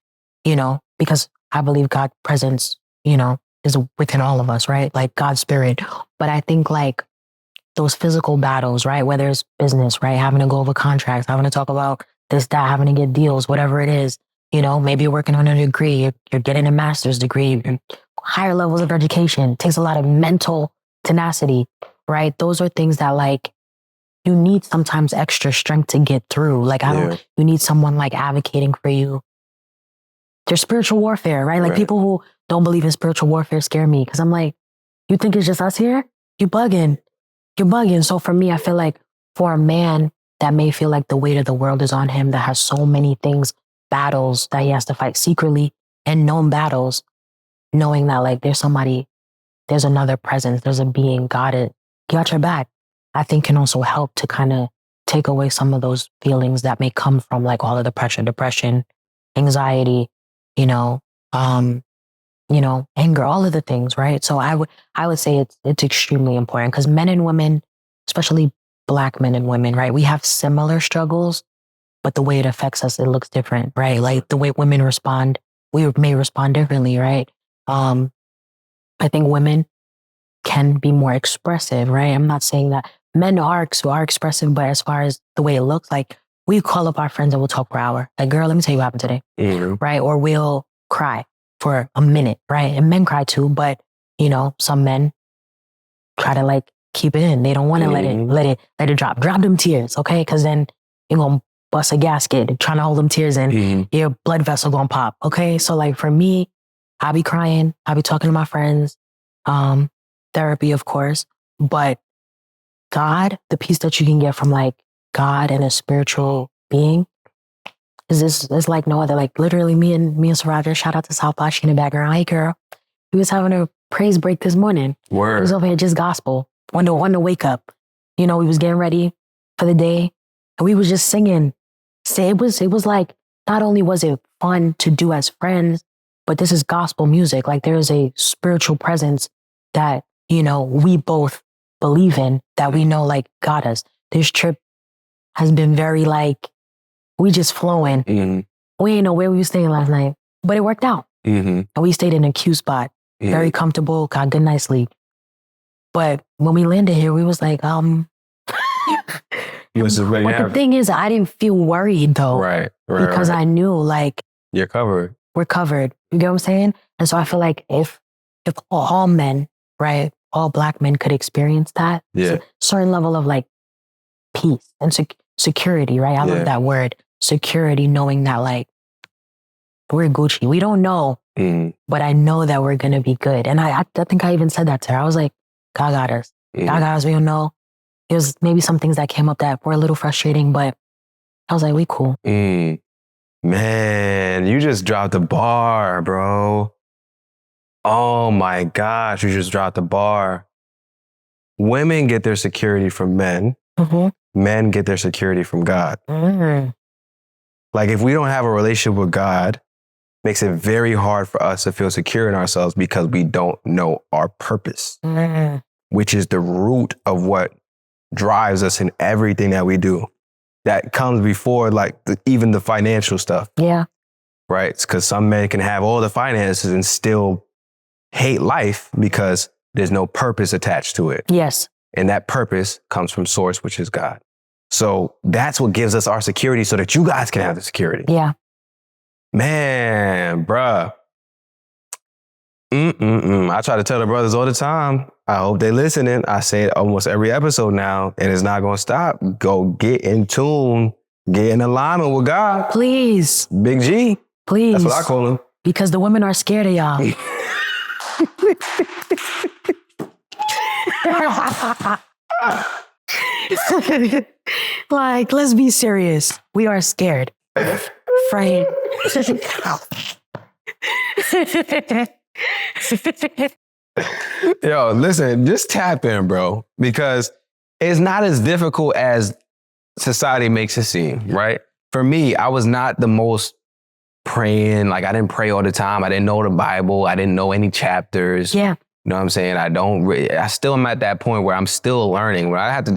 because I believe God's presence, is within all of us, right? Like God's spirit. But I think like those physical battles, right? Whether it's business, right? Having to go over contracts, having to talk about this, that, having to get deals, whatever it is, maybe you're working on a degree, you're getting a master's degree, higher levels of education. It takes a lot of mental tenacity, right? Those are things that like you need sometimes extra strength to get through. Like you need someone like advocating for you. There's spiritual warfare, right? Like people who don't believe in spiritual warfare scare me, because I'm like, you think it's just us here? You're bugging. So for me, I feel like for a man that may feel like the weight of the world is on him, that has so many things, battles that he has to fight secretly, and known battles, knowing that like there's another presence, there's a being, God got your back, I think can also help to kind of take away some of those feelings that may come from like all of the pressure, depression, anxiety, anger, all of the things, right? So I would say it's extremely important, because men and women, especially Black men and women, right? We have similar struggles, but the way it affects us, it looks different, right? Like the way women respond, we may respond differently, right? I think women can be more expressive, right? I'm not saying that men are expressive, but as far as the way it looks, like we call up our friends and we'll talk for an hour. Like, girl, let me tell you what happened today, right? Or we'll cry for a minute, right? And men cry too, but some men try to like keep it in. They don't want to let it drop them tears, okay? Because then you're gonna bust a gasket trying to hold them tears in. Your blood vessel gonna pop, okay? So like for me, I'll be crying. I'll be talking to my friends. Therapy, of course, but God, the peace that you can get from like God and a spiritual being is like no other. Like literally me and Saraja, shout out to South Bosh in the background. Hey girl, we was having a praise break this morning. Word. It was over here just gospel. On the wake up. We was getting ready for the day and we was just singing. So it was like, not only was it fun to do as friends, but this is gospel music. Like there's a spiritual presence that, we both believe in, that we know like got us. This trip has been very like, we just flowing. We ain't know where we were staying last night, but it worked out. And we stayed in a cute spot, very comfortable, got good night's sleep. But when we landed here, we was like, But the thing is, I didn't feel worried though. Right. Because I knew like you're covered. We're covered. You get what I'm saying? And so I feel like if all men, right, all Black men could experience that, certain level of like peace and security, right? I love that word, security, knowing that like we're Gucci. We don't know, but I know that we're gonna be good. And I think I even said that to her. I was like, God got us. God got us. We don't know. There's maybe some things that came up that were a little frustrating, but I was like, we cool. Man, you just dropped the bar, bro. Oh my gosh, you just dropped the bar. Women get their security from men. Men get their security from God. Like if we don't have a relationship with God, makes it very hard for us to feel secure in ourselves because we don't know our purpose, which is the root of what drives us in everything that we do. That comes before like even the financial stuff. Yeah. Right? Because some men can have all the finances and still hate life because there's no purpose attached to it. Yes. And that purpose comes from source, which is God. So that's what gives us our security so that you guys can have the security. Yeah. Man, bruh. I try to tell the brothers all the time. I hope they listening. I say it almost every episode now, and it's not going to stop. Go get in tune, get in alignment with God. Please. Big G. Please. That's what I call him. Because the women are scared of y'all. Like, let's be serious. We are scared. Afraid. Yo, listen, just tap in, bro, because it's not as difficult as society makes it seem, right? For me, I was not the most praying. Like, I didn't pray all the time. I didn't know the Bible. I didn't know any chapters. Yeah. You know what I'm saying? I still am at that point where I'm still learning.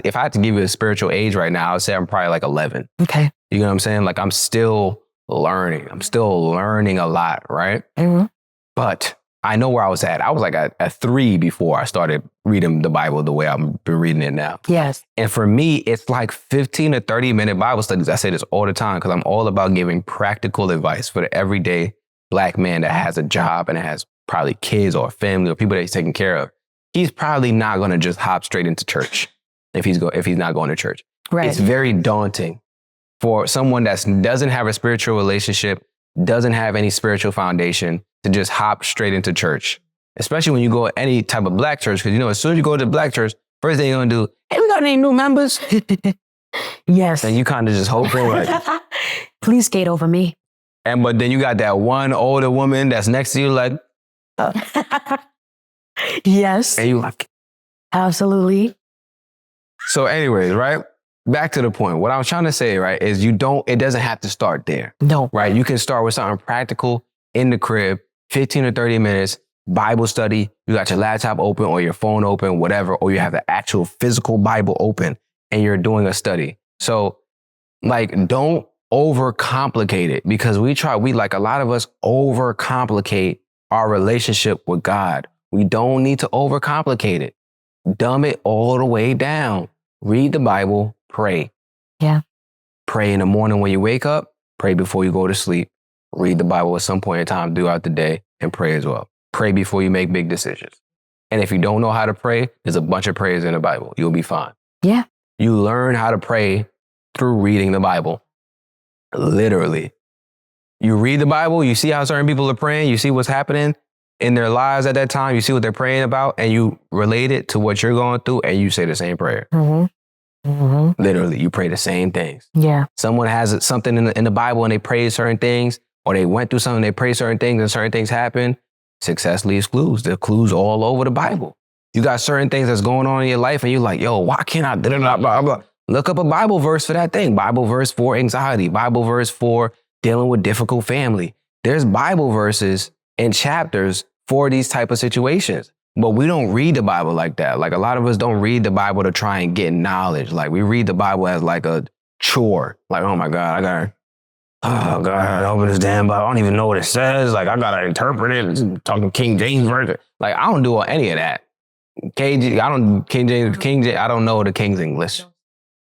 If I had to give you a spiritual age right now, I would say I'm probably like 11. Okay. You know what I'm saying? Like, I'm still learning. I'm still learning a lot, right? But I know where I was at. I was like at 3 before I started reading the Bible the way I've been reading it now. Yes. And for me, it's like 15 to 30-minute Bible studies. I say this all the time because I'm all about giving practical advice for the everyday Black man that has a job and has probably kids or family or people that he's taking care of. He's probably not going to just hop straight into church if he's not going to church. Right. It's very daunting for someone that doesn't have a spiritual relationship, doesn't have any spiritual foundation, to just hop straight into church, especially when you go to any type of Black church. Because, as soon as you go to the Black church, first thing you're going to do, hey, we got any new members? Yes. And you kind of just hoping like, please skate over me. But then you got that one older woman that's next to you like, yes. And you like, absolutely. So anyways, right? Back to the point. What I was trying to say, right, is it doesn't have to start there. No. Right? You can start with something practical in the crib, 15 or 30 minutes, Bible study. You got your laptop open or your phone open, whatever, or you have the actual physical Bible open and you're doing a study. So like, don't overcomplicate it because a lot of us overcomplicate our relationship with God. We don't need to overcomplicate it. Dumb it all the way down. Read the Bible, pray. Yeah. Pray in the morning when you wake up, pray before you go to sleep. Read the Bible at some point in time throughout the day and pray as well. Pray before you make big decisions. And if you don't know how to pray, there's a bunch of prayers in the Bible. You'll be fine. Yeah. You learn how to pray through reading the Bible. Literally. You read the Bible, you see how certain people are praying, you see what's happening in their lives at that time, you see what they're praying about, and you relate it to what you're going through, and you say the same prayer. Literally, you pray the same things. Yeah. Someone has something in the Bible and they pray certain things, or they went through something, they pray certain things, and certain things happen. Success leaves clues. There are clues all over the Bible. You got certain things that's going on in your life, and you're like, yo, why can't I? Blah, blah, blah. Look up a Bible verse for that thing. Bible verse for anxiety. Bible verse for dealing with difficult family. There's Bible verses and chapters for these type of situations. But we don't read the Bible like that. Like, a lot of us don't read the Bible to try and get knowledge. Like, we read the Bible as like a chore. Like, oh my God, I gotta open this damn Bible. I don't even know what it says. Like, I gotta interpret it. It's talking King James version. Like, I don't do any of that. I don't know the King's English.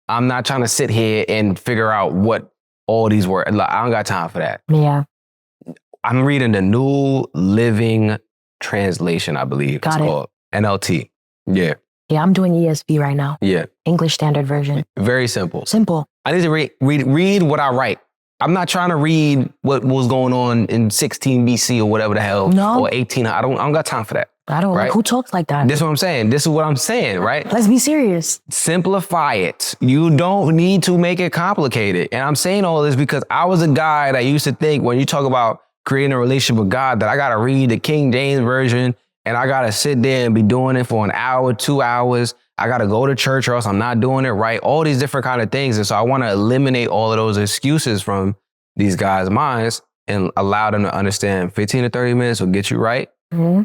I'm not trying to sit here and figure out what all these words. Like, I don't got time for that. Yeah. I'm reading the New Living Translation, I believe Got it's it. called. NLT. Yeah. Yeah, I'm doing ESV right now. Yeah. English Standard Version. Very simple. Simple. I need to read what I write. I'm not trying to read what was going on in 16 BC or whatever the hell. No. Or 18. I don't got time for that. I don't. Right? Who talks like that? This is what I'm saying. This is what I'm saying, right? Let's be serious. Simplify it. You don't need to make it complicated. And I'm saying all this because I was a guy that used to think when you talk about creating a relationship with God that I got to read the King James Version and I got to sit there and be doing it for an hour, 2 hours. I got to go to church or else I'm not doing it right. All these different kind of things. And so I want to eliminate all of those excuses from these guys' minds and allow them to understand 15 to 30 minutes will get you right. Mm-hmm.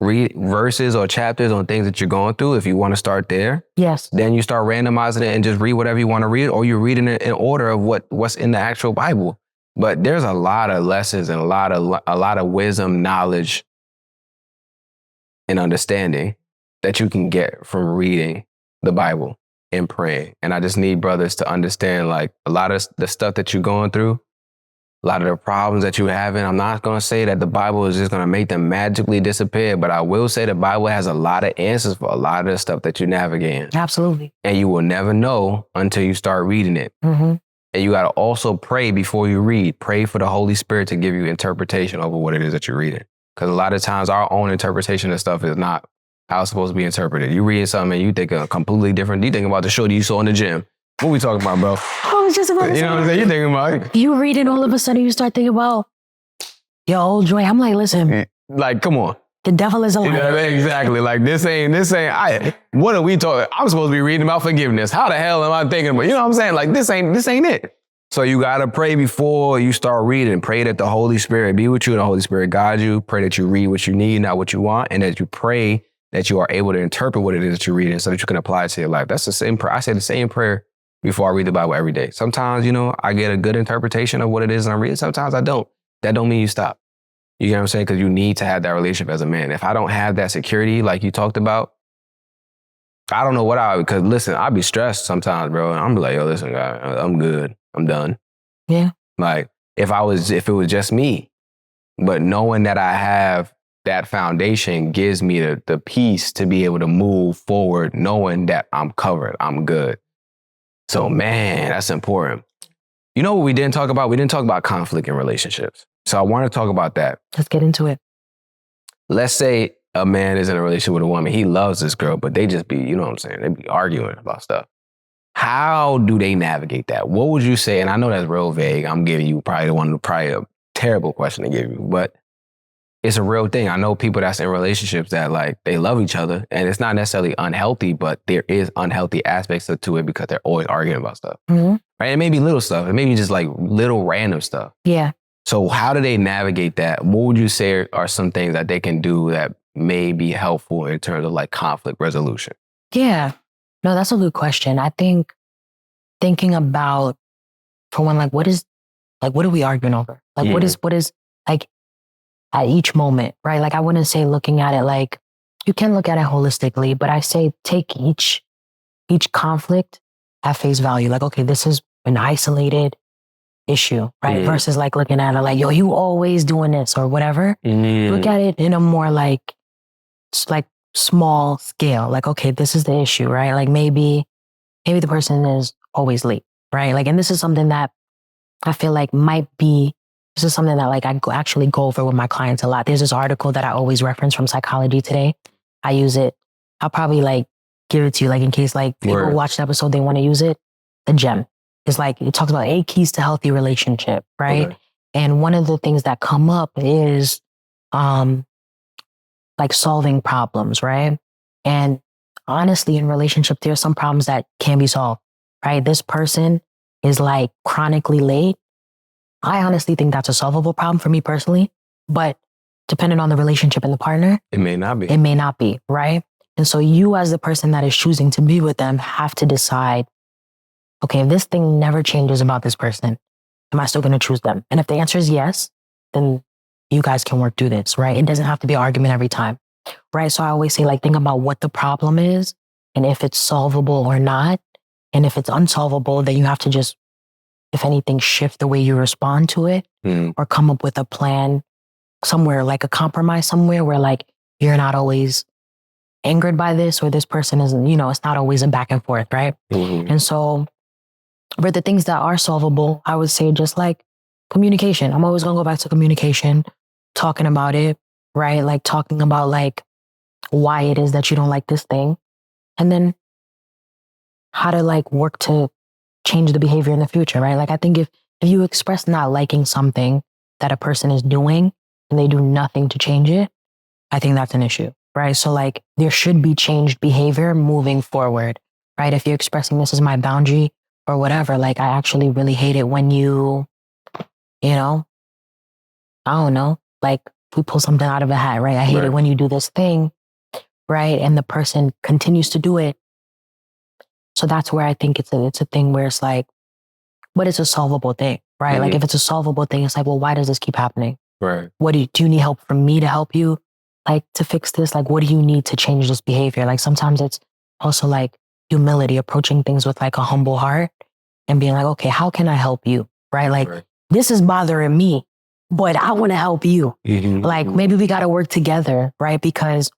Read verses or chapters on things that you're going through. If you want to start there, yes. Then you start randomizing it and just read whatever you want to read, or you're reading it in order of what's in the actual Bible. But there's a lot of lessons and a lot of wisdom, knowledge, and understanding that you can get from reading the Bible and praying. And I just need brothers to understand, like, a lot of the stuff that you're going through, a lot of the problems that you're having. I'm not going to say that the Bible is just going to make them magically disappear, but I will say the Bible has a lot of answers for a lot of the stuff that you're navigating. Absolutely. And you will never know until you start reading it. Mm-hmm. And you got to also pray before you read. Pray for the Holy Spirit to give you interpretation over what it is that you're reading. Because a lot of times our own interpretation of stuff is not how it's supposed to be interpreted. You read something and you think a completely different. You think about the shorty you saw in the gym. What we talking about, bro? I was just about to say. You know what I'm saying? You thinking about it. You read it, all of a sudden you start thinking about your old joy. I'm like, listen, Like, come on. the devil is a You know liar. what I mean? Exactly. Like, this ain't, what are we talking? I'm supposed to be reading about forgiveness. How the hell am I thinking about, you know what I'm saying? Like, this ain't it. So you got to pray before you start reading. Pray that the Holy Spirit be with you and the Holy Spirit guide you. Pray that you read what you need, not what you want. And that you pray that you are able to interpret what it is that you're reading so that you can apply it to your life. That's the same prayer. I say the same prayer before I read the Bible every day. Sometimes, I get a good interpretation of what it is I'm reading. Sometimes I don't. That don't mean you stop. You get what I'm saying? Because you need to have that relationship as a man. If I don't have that security, like you talked about, I don't know because listen, I'd be stressed sometimes, bro. And I'm like, yo, listen, guy, I'm good. I'm done. Yeah. Like if it was just me, but knowing that I have that foundation gives me the peace to be able to move forward, knowing that I'm covered, I'm good. So, man, that's important. You know what we didn't talk about? We didn't talk about conflict in relationships. So I want to talk about that. Let's get into it. Let's say a man is in a relationship with a woman. He loves this girl, but they just be, you know what I'm saying? They be arguing about stuff. How do they navigate that? What would you say? And I know that's real vague. I'm giving you probably a terrible question to give you, but it's a real thing. I know people that's in relationships that like they love each other and it's not necessarily unhealthy, but there is unhealthy aspects to it because they're always arguing about stuff. Mm-hmm. Right? It may be little stuff. It may be just like little random stuff. Yeah. So how do they navigate that? What would you say are some things that they can do that may be helpful in terms of like conflict resolution? Yeah. No, that's a good question. I think thinking about, for one, like what are we arguing over? Like what is like at each moment, right? Like I wouldn't say looking at it like, you can look at it holistically, but I say take each conflict at face value. Like, okay, this is an isolated issue, right? Mm-hmm. Versus like looking at it like, yo, you always doing this or whatever. Mm-hmm. Look at it in a more like small scale. Like, okay, this is the issue, right? Like maybe the person is always late, right? Like, and this is something that I feel like this is something that like I actually go over with my clients a lot. There's this article that I always reference from Psychology Today. I use it. I'll probably like give it to you, like in case like people watch the episode, they want to use it. The gem is like, it talks about 8 keys to healthy relationship, right? Okay. And one of the things that come up is like solving problems, right? And honestly, in relationship, there are some problems that can be solved, right? This person is like chronically late. I honestly think that's a solvable problem for me personally, but depending on the relationship and the partner, it may not be. It may not be, right? And so you as the person that is choosing to be with them have to decide, okay, if this thing never changes about this person, am I still going to choose them? And if the answer is yes, then you guys can work through this, right? It doesn't have to be an argument every time, right? So I always say, like, think about what the problem is and if it's solvable or not. And if it's unsolvable, then you have to just, if anything, shift the way you respond to it or come up with a plan somewhere, like a compromise somewhere where like you're not always angered by this or this person isn't, it's not always a back and forth, right? And so for the things that are solvable, I would say just like communication. I'm always going to go back to communication, talking about it, right? Like talking about like why it is that you don't like this thing. And then how to like work to change the behavior in the future, right? Like I think if you express not liking something that a person is doing and they do nothing to change it, I think that's an issue, right? So like there should be changed behavior moving forward, right? If you're expressing this is my boundary or whatever, like I actually really hate it when I don't know, like we pull something out of a hat, right? I hate it when you do this thing, right? And the person continues to do it. So that's where I think it's a thing where it's like, but it's a solvable thing, right? Like if it's a solvable thing, it's like, well, why does this keep happening? Right. What do you need help from me to help you? Like to fix this? Like, what do you need to change this behavior? Like sometimes it's also like humility, approaching things with like a humble heart and being like, okay, how can I help you? Right? Like this is bothering me, but I want to help you. Like maybe we got to work together, right? Because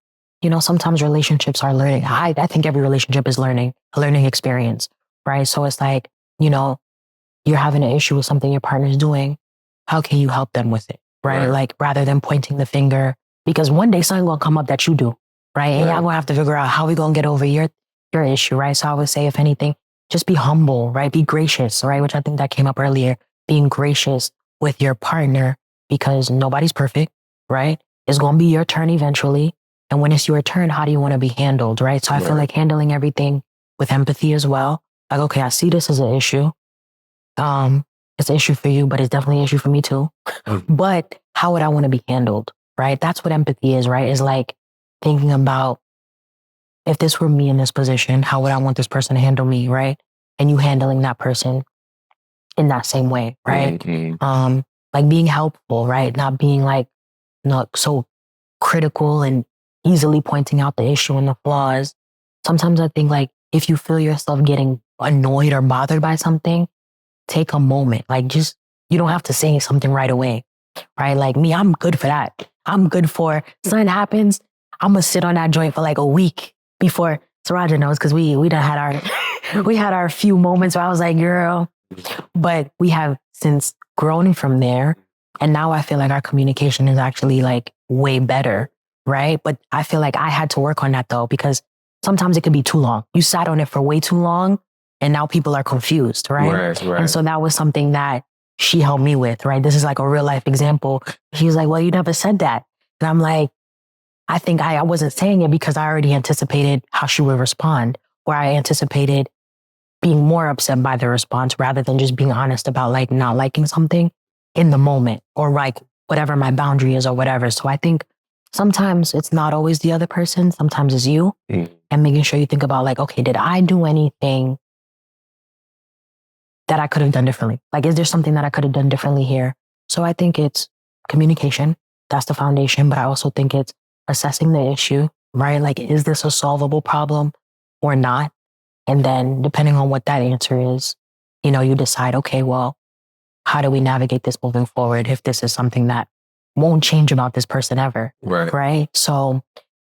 sometimes relationships are learning. I think every relationship is a learning experience, right? So it's like, you're having an issue with something your partner's doing. How can you help them with it, right? Like rather than pointing the finger, because one day something will come up that you do, right? And y'all gonna have to figure out how we gonna get over your issue, right? So I would say, if anything, just be humble, right? Be gracious, right? Which I think that came up earlier, being gracious with your partner, because nobody's perfect, right? It's gonna be your turn eventually. And when it's your turn, how do you want to be handled, right? So I feel like handling everything with empathy as well. Like, okay, I see this as an issue. It's an issue for you, but it's definitely an issue for me too. But how would I want to be handled, right? That's what empathy is, right? Is like thinking about, if this were me in this position, how would I want this person to handle me, right? And you handling that person in that same way, right? Like being helpful, right? Not being like not so critical and easily pointing out the issue and the flaws. Sometimes I think like if you feel yourself getting annoyed or bothered by something, take a moment. Like just, you don't have to say something right away, right? Like me, I'm good for that. I'm good for something happens. I'm gonna sit on that joint for like a week before Saraja knows, because we done had our we had our few moments where I was like, girl, but we have since grown from there. And now I feel like our communication is actually like way better, right? But I feel like I had to work on that though, because sometimes it could be too long. You sat on it for way too long and now people are confused, right? And so that was something that she helped me with, right? This is like a real life example. She was like, well, you never said that. And I'm like, I think I wasn't saying it because I already anticipated how she would respond, or I anticipated being more upset by the response rather than just being honest about like not liking something in the moment, or like whatever my boundary is or whatever. So I think sometimes it's not always the other person. Sometimes it's you, and making sure you think about like, okay, did I do anything that I could have done differently? Like, is there something that I could have done differently here? So I think it's communication. That's the foundation. But I also think it's assessing the issue, right? Like, is this a solvable problem or not? And then depending on what that answer is, you decide, okay, well, how do we navigate this moving forward if this is something that won't change about this person ever? Right? So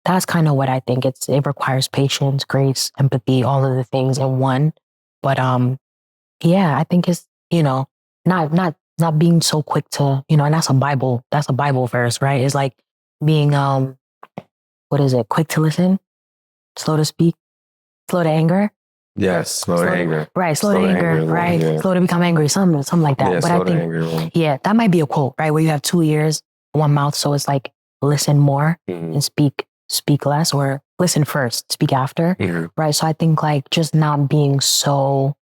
that's kind of what I think. It requires patience, grace, empathy, all of the things in one. But yeah, I think it's, not being so quick to, and that's a Bible verse, right? It's like being what is it? Quick to listen, slow to speak, slow to anger. Yes, slow to anger. Right, slow to anger, right? Yeah. Slow to become angry, something like that. Yeah, but I think, that might be a quote, right? Where you have 2 ears, 1 mouth. So it's like, listen more and speak less, or listen first, speak after, right? So I think like just not being so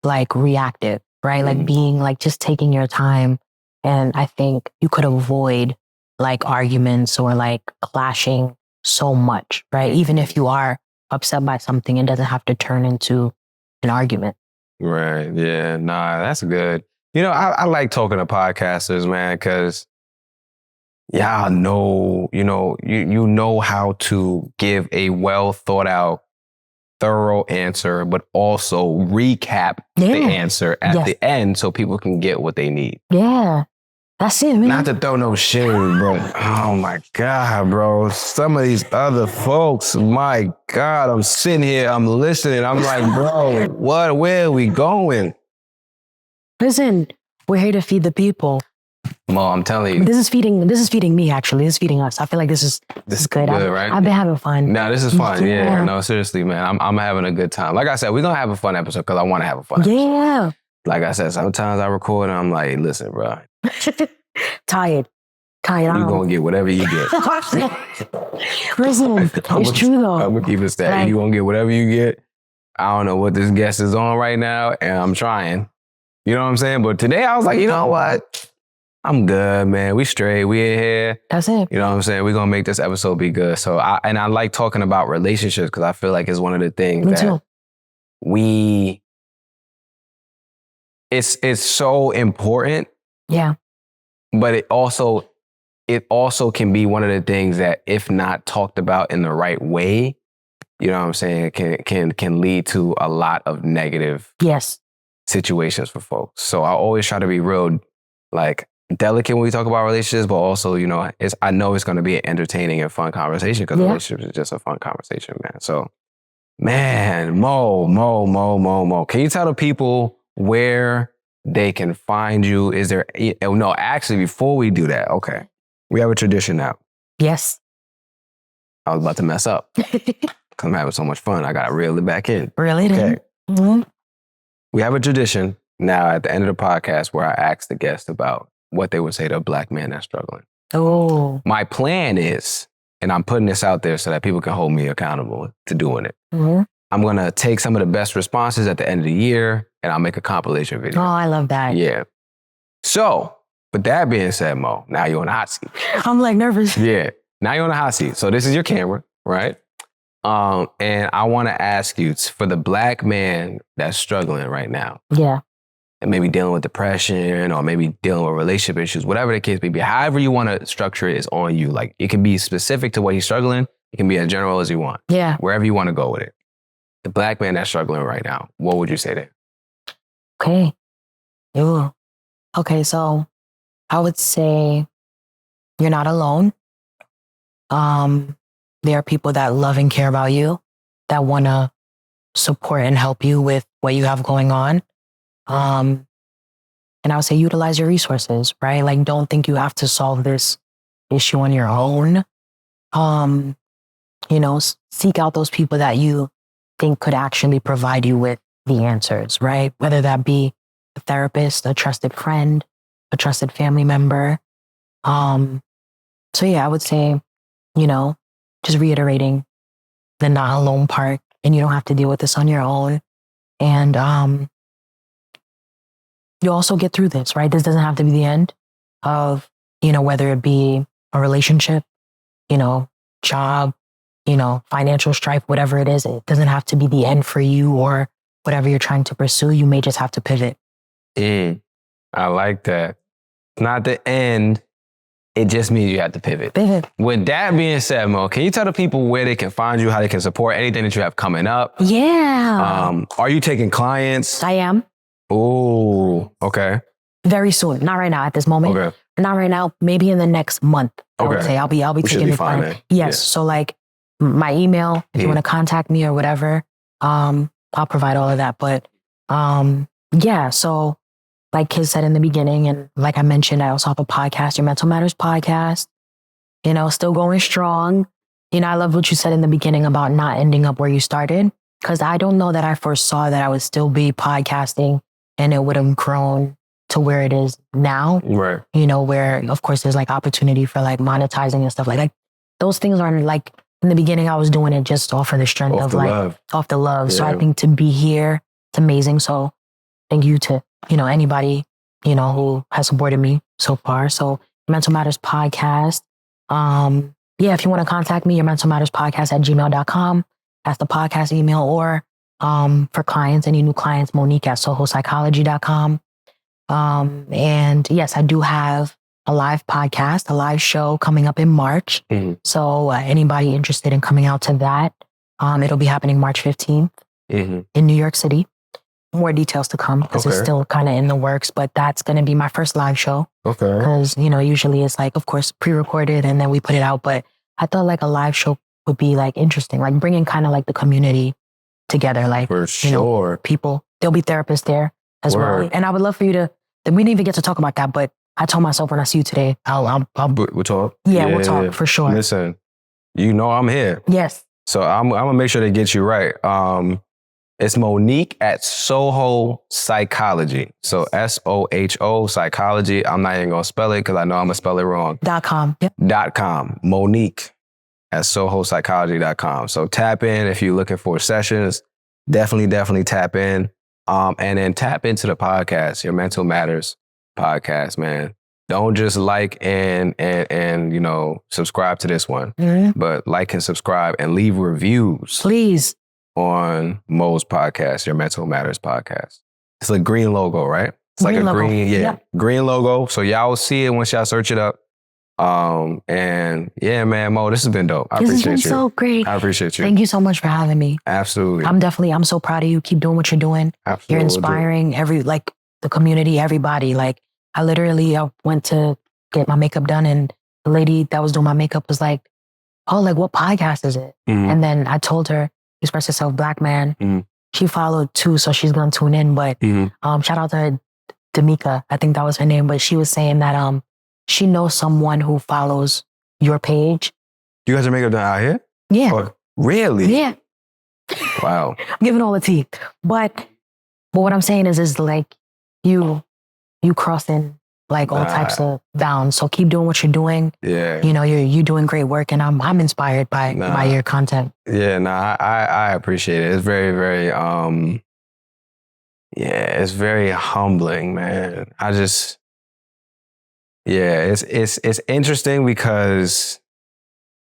like reactive, right? Like being like just taking your time. And I think you could avoid like arguments or like clashing so much, right? Even if you are upset by something, it doesn't have to turn into an argument. Right. Yeah. Nah, that's good. I like talking to podcasters, man, because y'all know, you know how to give a well thought out thorough answer, but also recap the answer at the end so people can get what they need. Yeah. That's it, man. Not to throw no shade, but oh my God, bro. Some of these other folks, my God, I'm sitting here, I'm listening. I'm like, bro, where are we going? Listen, we're here to feed the people. Mo, I'm telling you. This is feeding me, actually. This is feeding us. I feel like this is good. Right? I've been having fun. No, this is fun. Yeah. No, seriously, man. I'm having a good time. Like I said, we're going to have a fun episode because I want to have a fun episode. Yeah. Like I said, sometimes I record and I'm like, listen, bro. Tired. You're going to get whatever you get. Listen, it's true though. I'm going to keep it static. Like, you're going to get whatever you get. I don't know what this guest is on right now, and I'm trying. You know what I'm saying? But today I was like, you know what? I'm good, man. We straight. We in here. That's it. You know what I'm saying? We're going to make this episode be good. So I like talking about relationships because I feel like it's one of the things it's so important. Yeah. But it also can be one of the things that if not talked about in the right way, you know what I'm saying, can lead to a lot of negative situations for folks. So I always try to be real like delicate when we talk about relationships, but also, you know, I know it's going to be an entertaining and fun conversation because relationships is just a fun conversation, man. So, man, Mo, can you tell the people where they can find you? Is there, no, actually, before we do that, okay, we have a tradition now. Yes. I was about to mess up because I'm having so much fun. I got to reel it back in. Reel it in. Mm-hmm. We have a tradition now at the end of the podcast where I ask the guest about what they would say to a Black man that's struggling. Oh. My plan is, and I'm putting this out there so that people can hold me accountable to doing it. Mm-hmm. I'm going to take some of the best responses at the end of the year and I'll make a compilation video. Oh, I love that. Yeah. So, with that being said, Mo, now you're on the hot seat. I'm like nervous. Yeah. Now you're on the hot seat. So this is your camera, right? And I want to ask you, for the Black man that's struggling right now. Yeah. And maybe dealing with depression or maybe dealing with relationship issues, whatever the case may be, however you want to structure it is on you. Like it can be specific to what he's struggling. It can be as general as you want. Yeah. Wherever you want to go with it. The Black man that's struggling right now, what would you say to him? Okay. Ooh. Okay, so I would say you're not alone. There are people that love and care about you, that want to support and help you with what you have going on. And I would say utilize your resources, right? Like, don't think you have to solve this issue on your own. You know, seek out those people that you think could actually provide you with the answers, right? Whether that be a therapist, a trusted friend, a trusted family member. So yeah, I would say, you know, just reiterating the not alone part, and you don't have to deal with this on your own. And you also get through this, right? This doesn't have to be the end of, you know, whether it be a relationship, you know, job, you know, financial strife, whatever it is. It doesn't have to be the end for you or whatever you're trying to pursue. You may just have to pivot. I like that. It's not the end. It just means you have to pivot. With that being said, Mo, can you tell the people where they can find you, how they can support anything that you have coming up? Yeah. Are you taking clients? I am. Oh, okay. Very soon. Not right now at this moment. Okay. Not right now. Maybe in the next month. I would say I'll be taking the client. Yes. Yeah. So like my email, if you want to contact me or whatever, I'll provide all of that. But yeah, so like Kiz said in the beginning, and like I mentioned, I also have a podcast, Your Mental Matters podcast, you know, still going strong. You know, I love what you said in the beginning about not ending up where you started, because I don't know that I foresaw that I would still be podcasting and it would have grown to where it is now. Right. You know, where of course there's like opportunity for like monetizing and stuff like that. Those things aren't like, in the beginning I was doing it just off of the strength of like, off the love. Yeah. So I think to be here, it's amazing. So thank you to, you know, anybody, you know, who has supported me so far. So Mental Matters Podcast. Yeah, if you want to contact me, Your Mental Matters Podcast at gmail.com. That's the podcast email. Or for clients, any new clients, Monique at sohopsychology.com. And yes, I do have a live podcast, a live show coming up in March. So anybody interested in coming out to that, It'll be happening March 15th in New York City. More details to come because it's still kind of in the works, but that's going to be my first live show. Okay. Because, usually it's like, of course, pre-recorded and then we put it out. But I thought like a live show would be like interesting, like bringing kind of like the community together. Like, for sure. People, there'll be therapists there as well. And I would love for you to, we didn't even get to talk about that, but I told myself when I see you today, we'll talk. Yeah, we'll talk for sure. Listen, I'm here. Yes. So I'm going to make sure to get you right. It's Monique at Soho Psychology. So SOHO Psychology. I'm not even going to spell it because I know I'm going to spell it wrong. .com. Yep. .com. Monique at SohoPsychology.com. So tap in if you're looking for sessions. Definitely tap in. And then tap into the podcast, Your Mental Matters podcast, man. Don't just like and subscribe to this one, but like and subscribe and leave reviews. Please. On Mo's podcast, Your Mental Matters podcast. It's a green logo, right? It's like a green logo. So y'all will see it once y'all search it up. And yeah, man, Mo, this has been dope. I appreciate you. This has been so great. I appreciate you. Thank you so much for having me. Absolutely. I'm so proud of you. Keep doing what you're doing. Absolutely. You're inspiring the community, everybody. Like I went to get my makeup done and the lady that was doing my makeup was like, oh, like what podcast is it? And then I told her, Express Yourself, Black Man. She followed too, so she's gonna tune in. But shout out to her, Damika, I think that was her name. But she was saying that she knows someone who follows your page. You guys are makeup done out here? Yeah. Oh, really? Yeah. Wow. I'm giving all the tea. But what I'm saying is like you crossing like all types of bounds. So keep doing what you're doing. Yeah. You're doing great work, and I'm inspired by your content. Yeah, I appreciate it. It's very, very it's very humbling, man. It's interesting because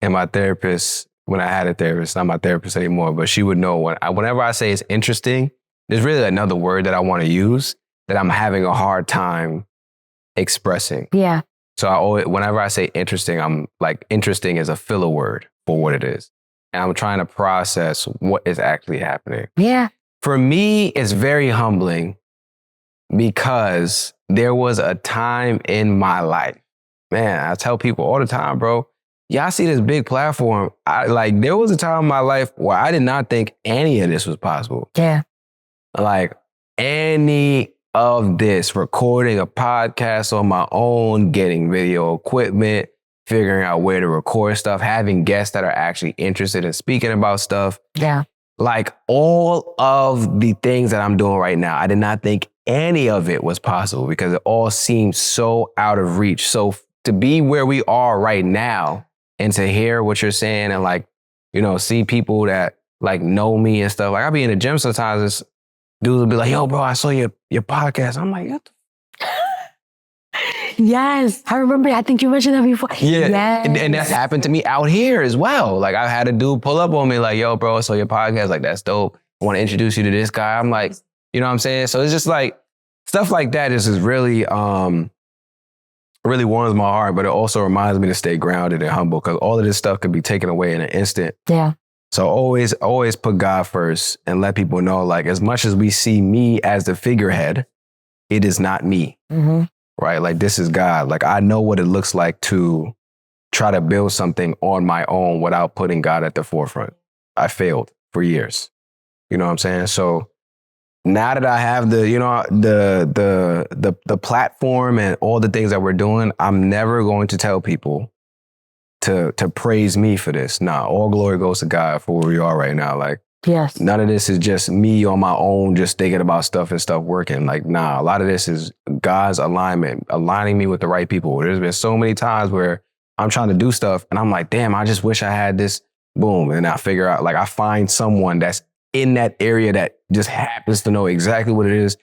my therapist, when I had a therapist, not my therapist anymore, but she would know whenever I say it's interesting, there's really another word that I want to use that I'm having a hard time expressing. Yeah. So whenever I say interesting, I'm like, interesting is a filler word for what it is. And I'm trying to process what is actually happening. Yeah. For me, it's very humbling because there was a time in my life, man, I tell people all the time, bro, y'all see this big platform. There was a time in my life where I did not think any of this was possible. Yeah. Like any of this, recording a podcast on my own, getting video equipment, figuring out where to record stuff, having guests that are actually interested in speaking about stuff. Yeah. Like all of the things that I'm doing right now, I did not think any of it was possible because it all seems so out of reach. So to be where we are right now and to hear what you're saying and see people that know me and stuff. Like I'll be in the gym sometimes and dudes will be like, yo, bro, I saw your podcast. I'm like, what the Yes, I remember. I think you mentioned that before. Yeah, yes. and that's happened to me out here as well. Like I had a dude pull up on me like, yo, bro, I saw your podcast. Like, that's dope. I want to introduce you to this guy. I'm like, you know what I'm saying? So it's just like, stuff like that is really, really warms my heart, but it also reminds me to stay grounded and humble because all of this stuff could be taken away in an instant. Yeah. So always put God first and let people know, like, as much as we see me as the figurehead, it is not me. Mm-hmm. Right? Like, this is God. Like, I know what it looks like to try to build something on my own without putting God at the forefront. I failed for years. You know what I'm saying? So now that I have the platform and all the things that we're doing, I'm never going to tell people to praise me for this. Nah, all glory goes to God for where we are right now. Like, yes, none of this is just me on my own, just thinking about stuff and stuff working. Like, nah, a lot of this is God's alignment, aligning me with the right people. There's been so many times where I'm trying to do stuff and I'm like, damn, I just wish I had this. Boom. And I figure out, like, I find someone that's in that area that just happens to know exactly what it is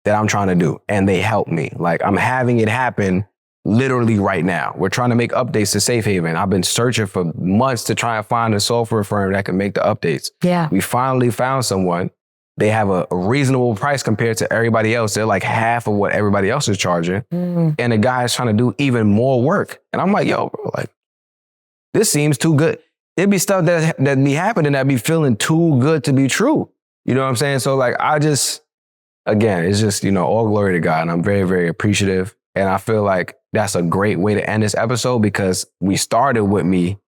that I'm trying to do. And they help me. Like, I'm having it happen literally right now. We're trying to make updates to Safe Haven. I've been searching for months to try and find a software firm that can make the updates. Yeah. We finally found someone. They have a reasonable price compared to everybody else. They're like half of what everybody else is charging. Mm. And the guy is trying to do even more work. And I'm like, yo, bro, like, this seems too good. It be stuff that be happening that be feeling too good to be true. You know what I'm saying? So like, again, it's just, all glory to God. And I'm very, very appreciative. And I feel like that's a great way to end this episode because we started with me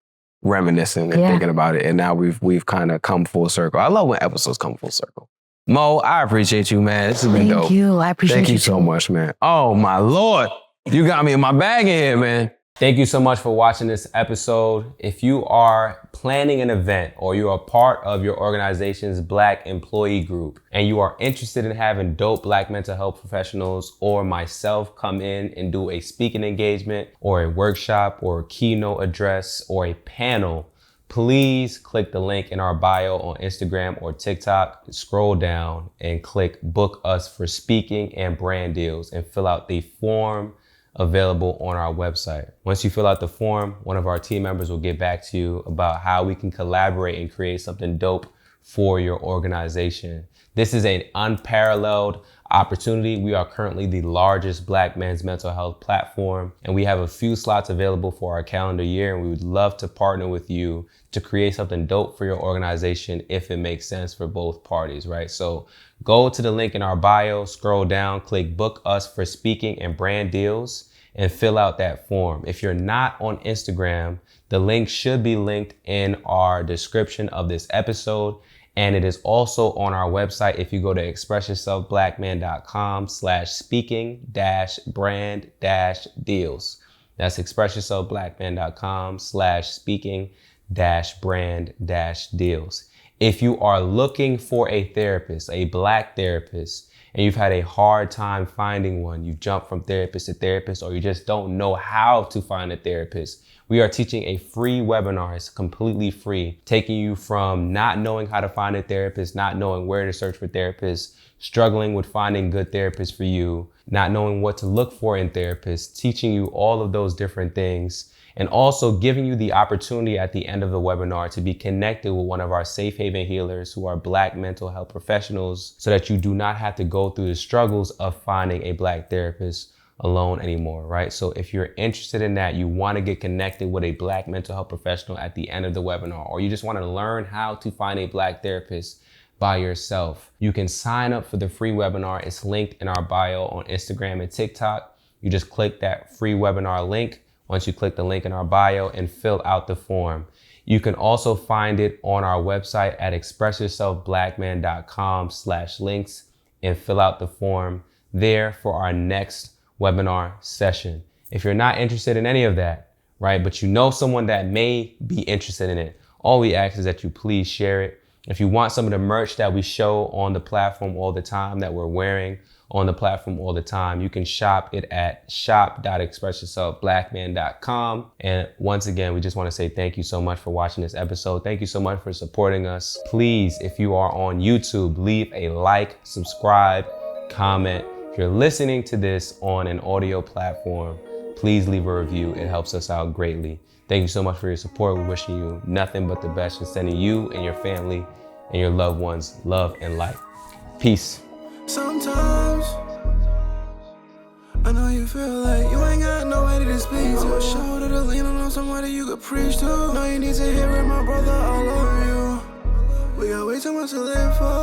reminiscing and thinking about it. And now we've kind of come full circle. I love when episodes come full circle. Mo, I appreciate you, man. This has been dope. Thank you. I appreciate you. Thank you so much, man. Oh, my Lord. You got me in my bag in here, man. Thank you so much for watching this episode. If you are planning an event or you are part of your organization's Black employee group and you are interested in having dope Black mental health professionals or myself come in and do a speaking engagement or a workshop or a keynote address or a panel, please click the link in our bio on Instagram or TikTok, scroll down and click book us for speaking and brand deals and fill out the form available on our website. Once you fill out the form, one of our team members will get back to you about how we can collaborate and create something dope for your organization. This is an unparalleled opportunity. We are currently the largest Black men's mental health platform, and we have a few slots available for our calendar year, and we would love to partner with you to create something dope for your organization if it makes sense for both parties, right? So go to the link in our bio, scroll down, click book us for speaking and brand deals, and fill out that form. If you're not on Instagram, the link should be linked in our description of this episode. And it is also on our website. If you go to expressyourselfblackman.com/speaking-brand-deals. That's expressyourselfblackman.com/speaking-brand-deals. If you are looking for a therapist, a Black therapist, and you've had a hard time finding one, you've jumped from therapist to therapist, or you just don't know how to find a therapist, we are teaching a free webinar. It's completely free, taking you from not knowing how to find a therapist, not knowing where to search for therapists, struggling with finding good therapists for you, not knowing what to look for in therapists, teaching you all of those different things, and also giving you the opportunity at the end of the webinar to be connected with one of our safe haven healers who are Black mental health professionals so that you do not have to go through the struggles of finding a Black therapist alone anymore, right? So if you're interested in that, you want to get connected with a Black mental health professional at the end of the webinar, or you just want to learn how to find a Black therapist by yourself, you can sign up for the free webinar. It's linked in our bio on Instagram and TikTok. You just click that free webinar link. Once you click the link in our bio and fill out the form. You can also find it on our website at expressyourselfblackman.com/links and fill out the form there for our next webinar session. If you're not interested in any of that, right, but you know someone that may be interested in it, all we ask is that you please share it. If you want some of the merch that we show on the platform all the time, that we're wearing on the platform all the time, you can shop it at shop.expressyourselfblackman.com. And once again, we just want to say thank you so much for watching this episode. Thank you so much for supporting us. Please, if you are on YouTube, leave a like, subscribe, comment. If you're listening to this on an audio platform, please leave a review. It helps us out greatly. Thank you so much for your support. We're wishing you nothing but the best and sending you and your family and your loved ones love and light. Peace. Sometimes I know you feel like you ain't got nobody to speak to. A shoulder to lean on, somebody you could preach to. No, you need to hear it, my brother, I love you. We got way too much to live for.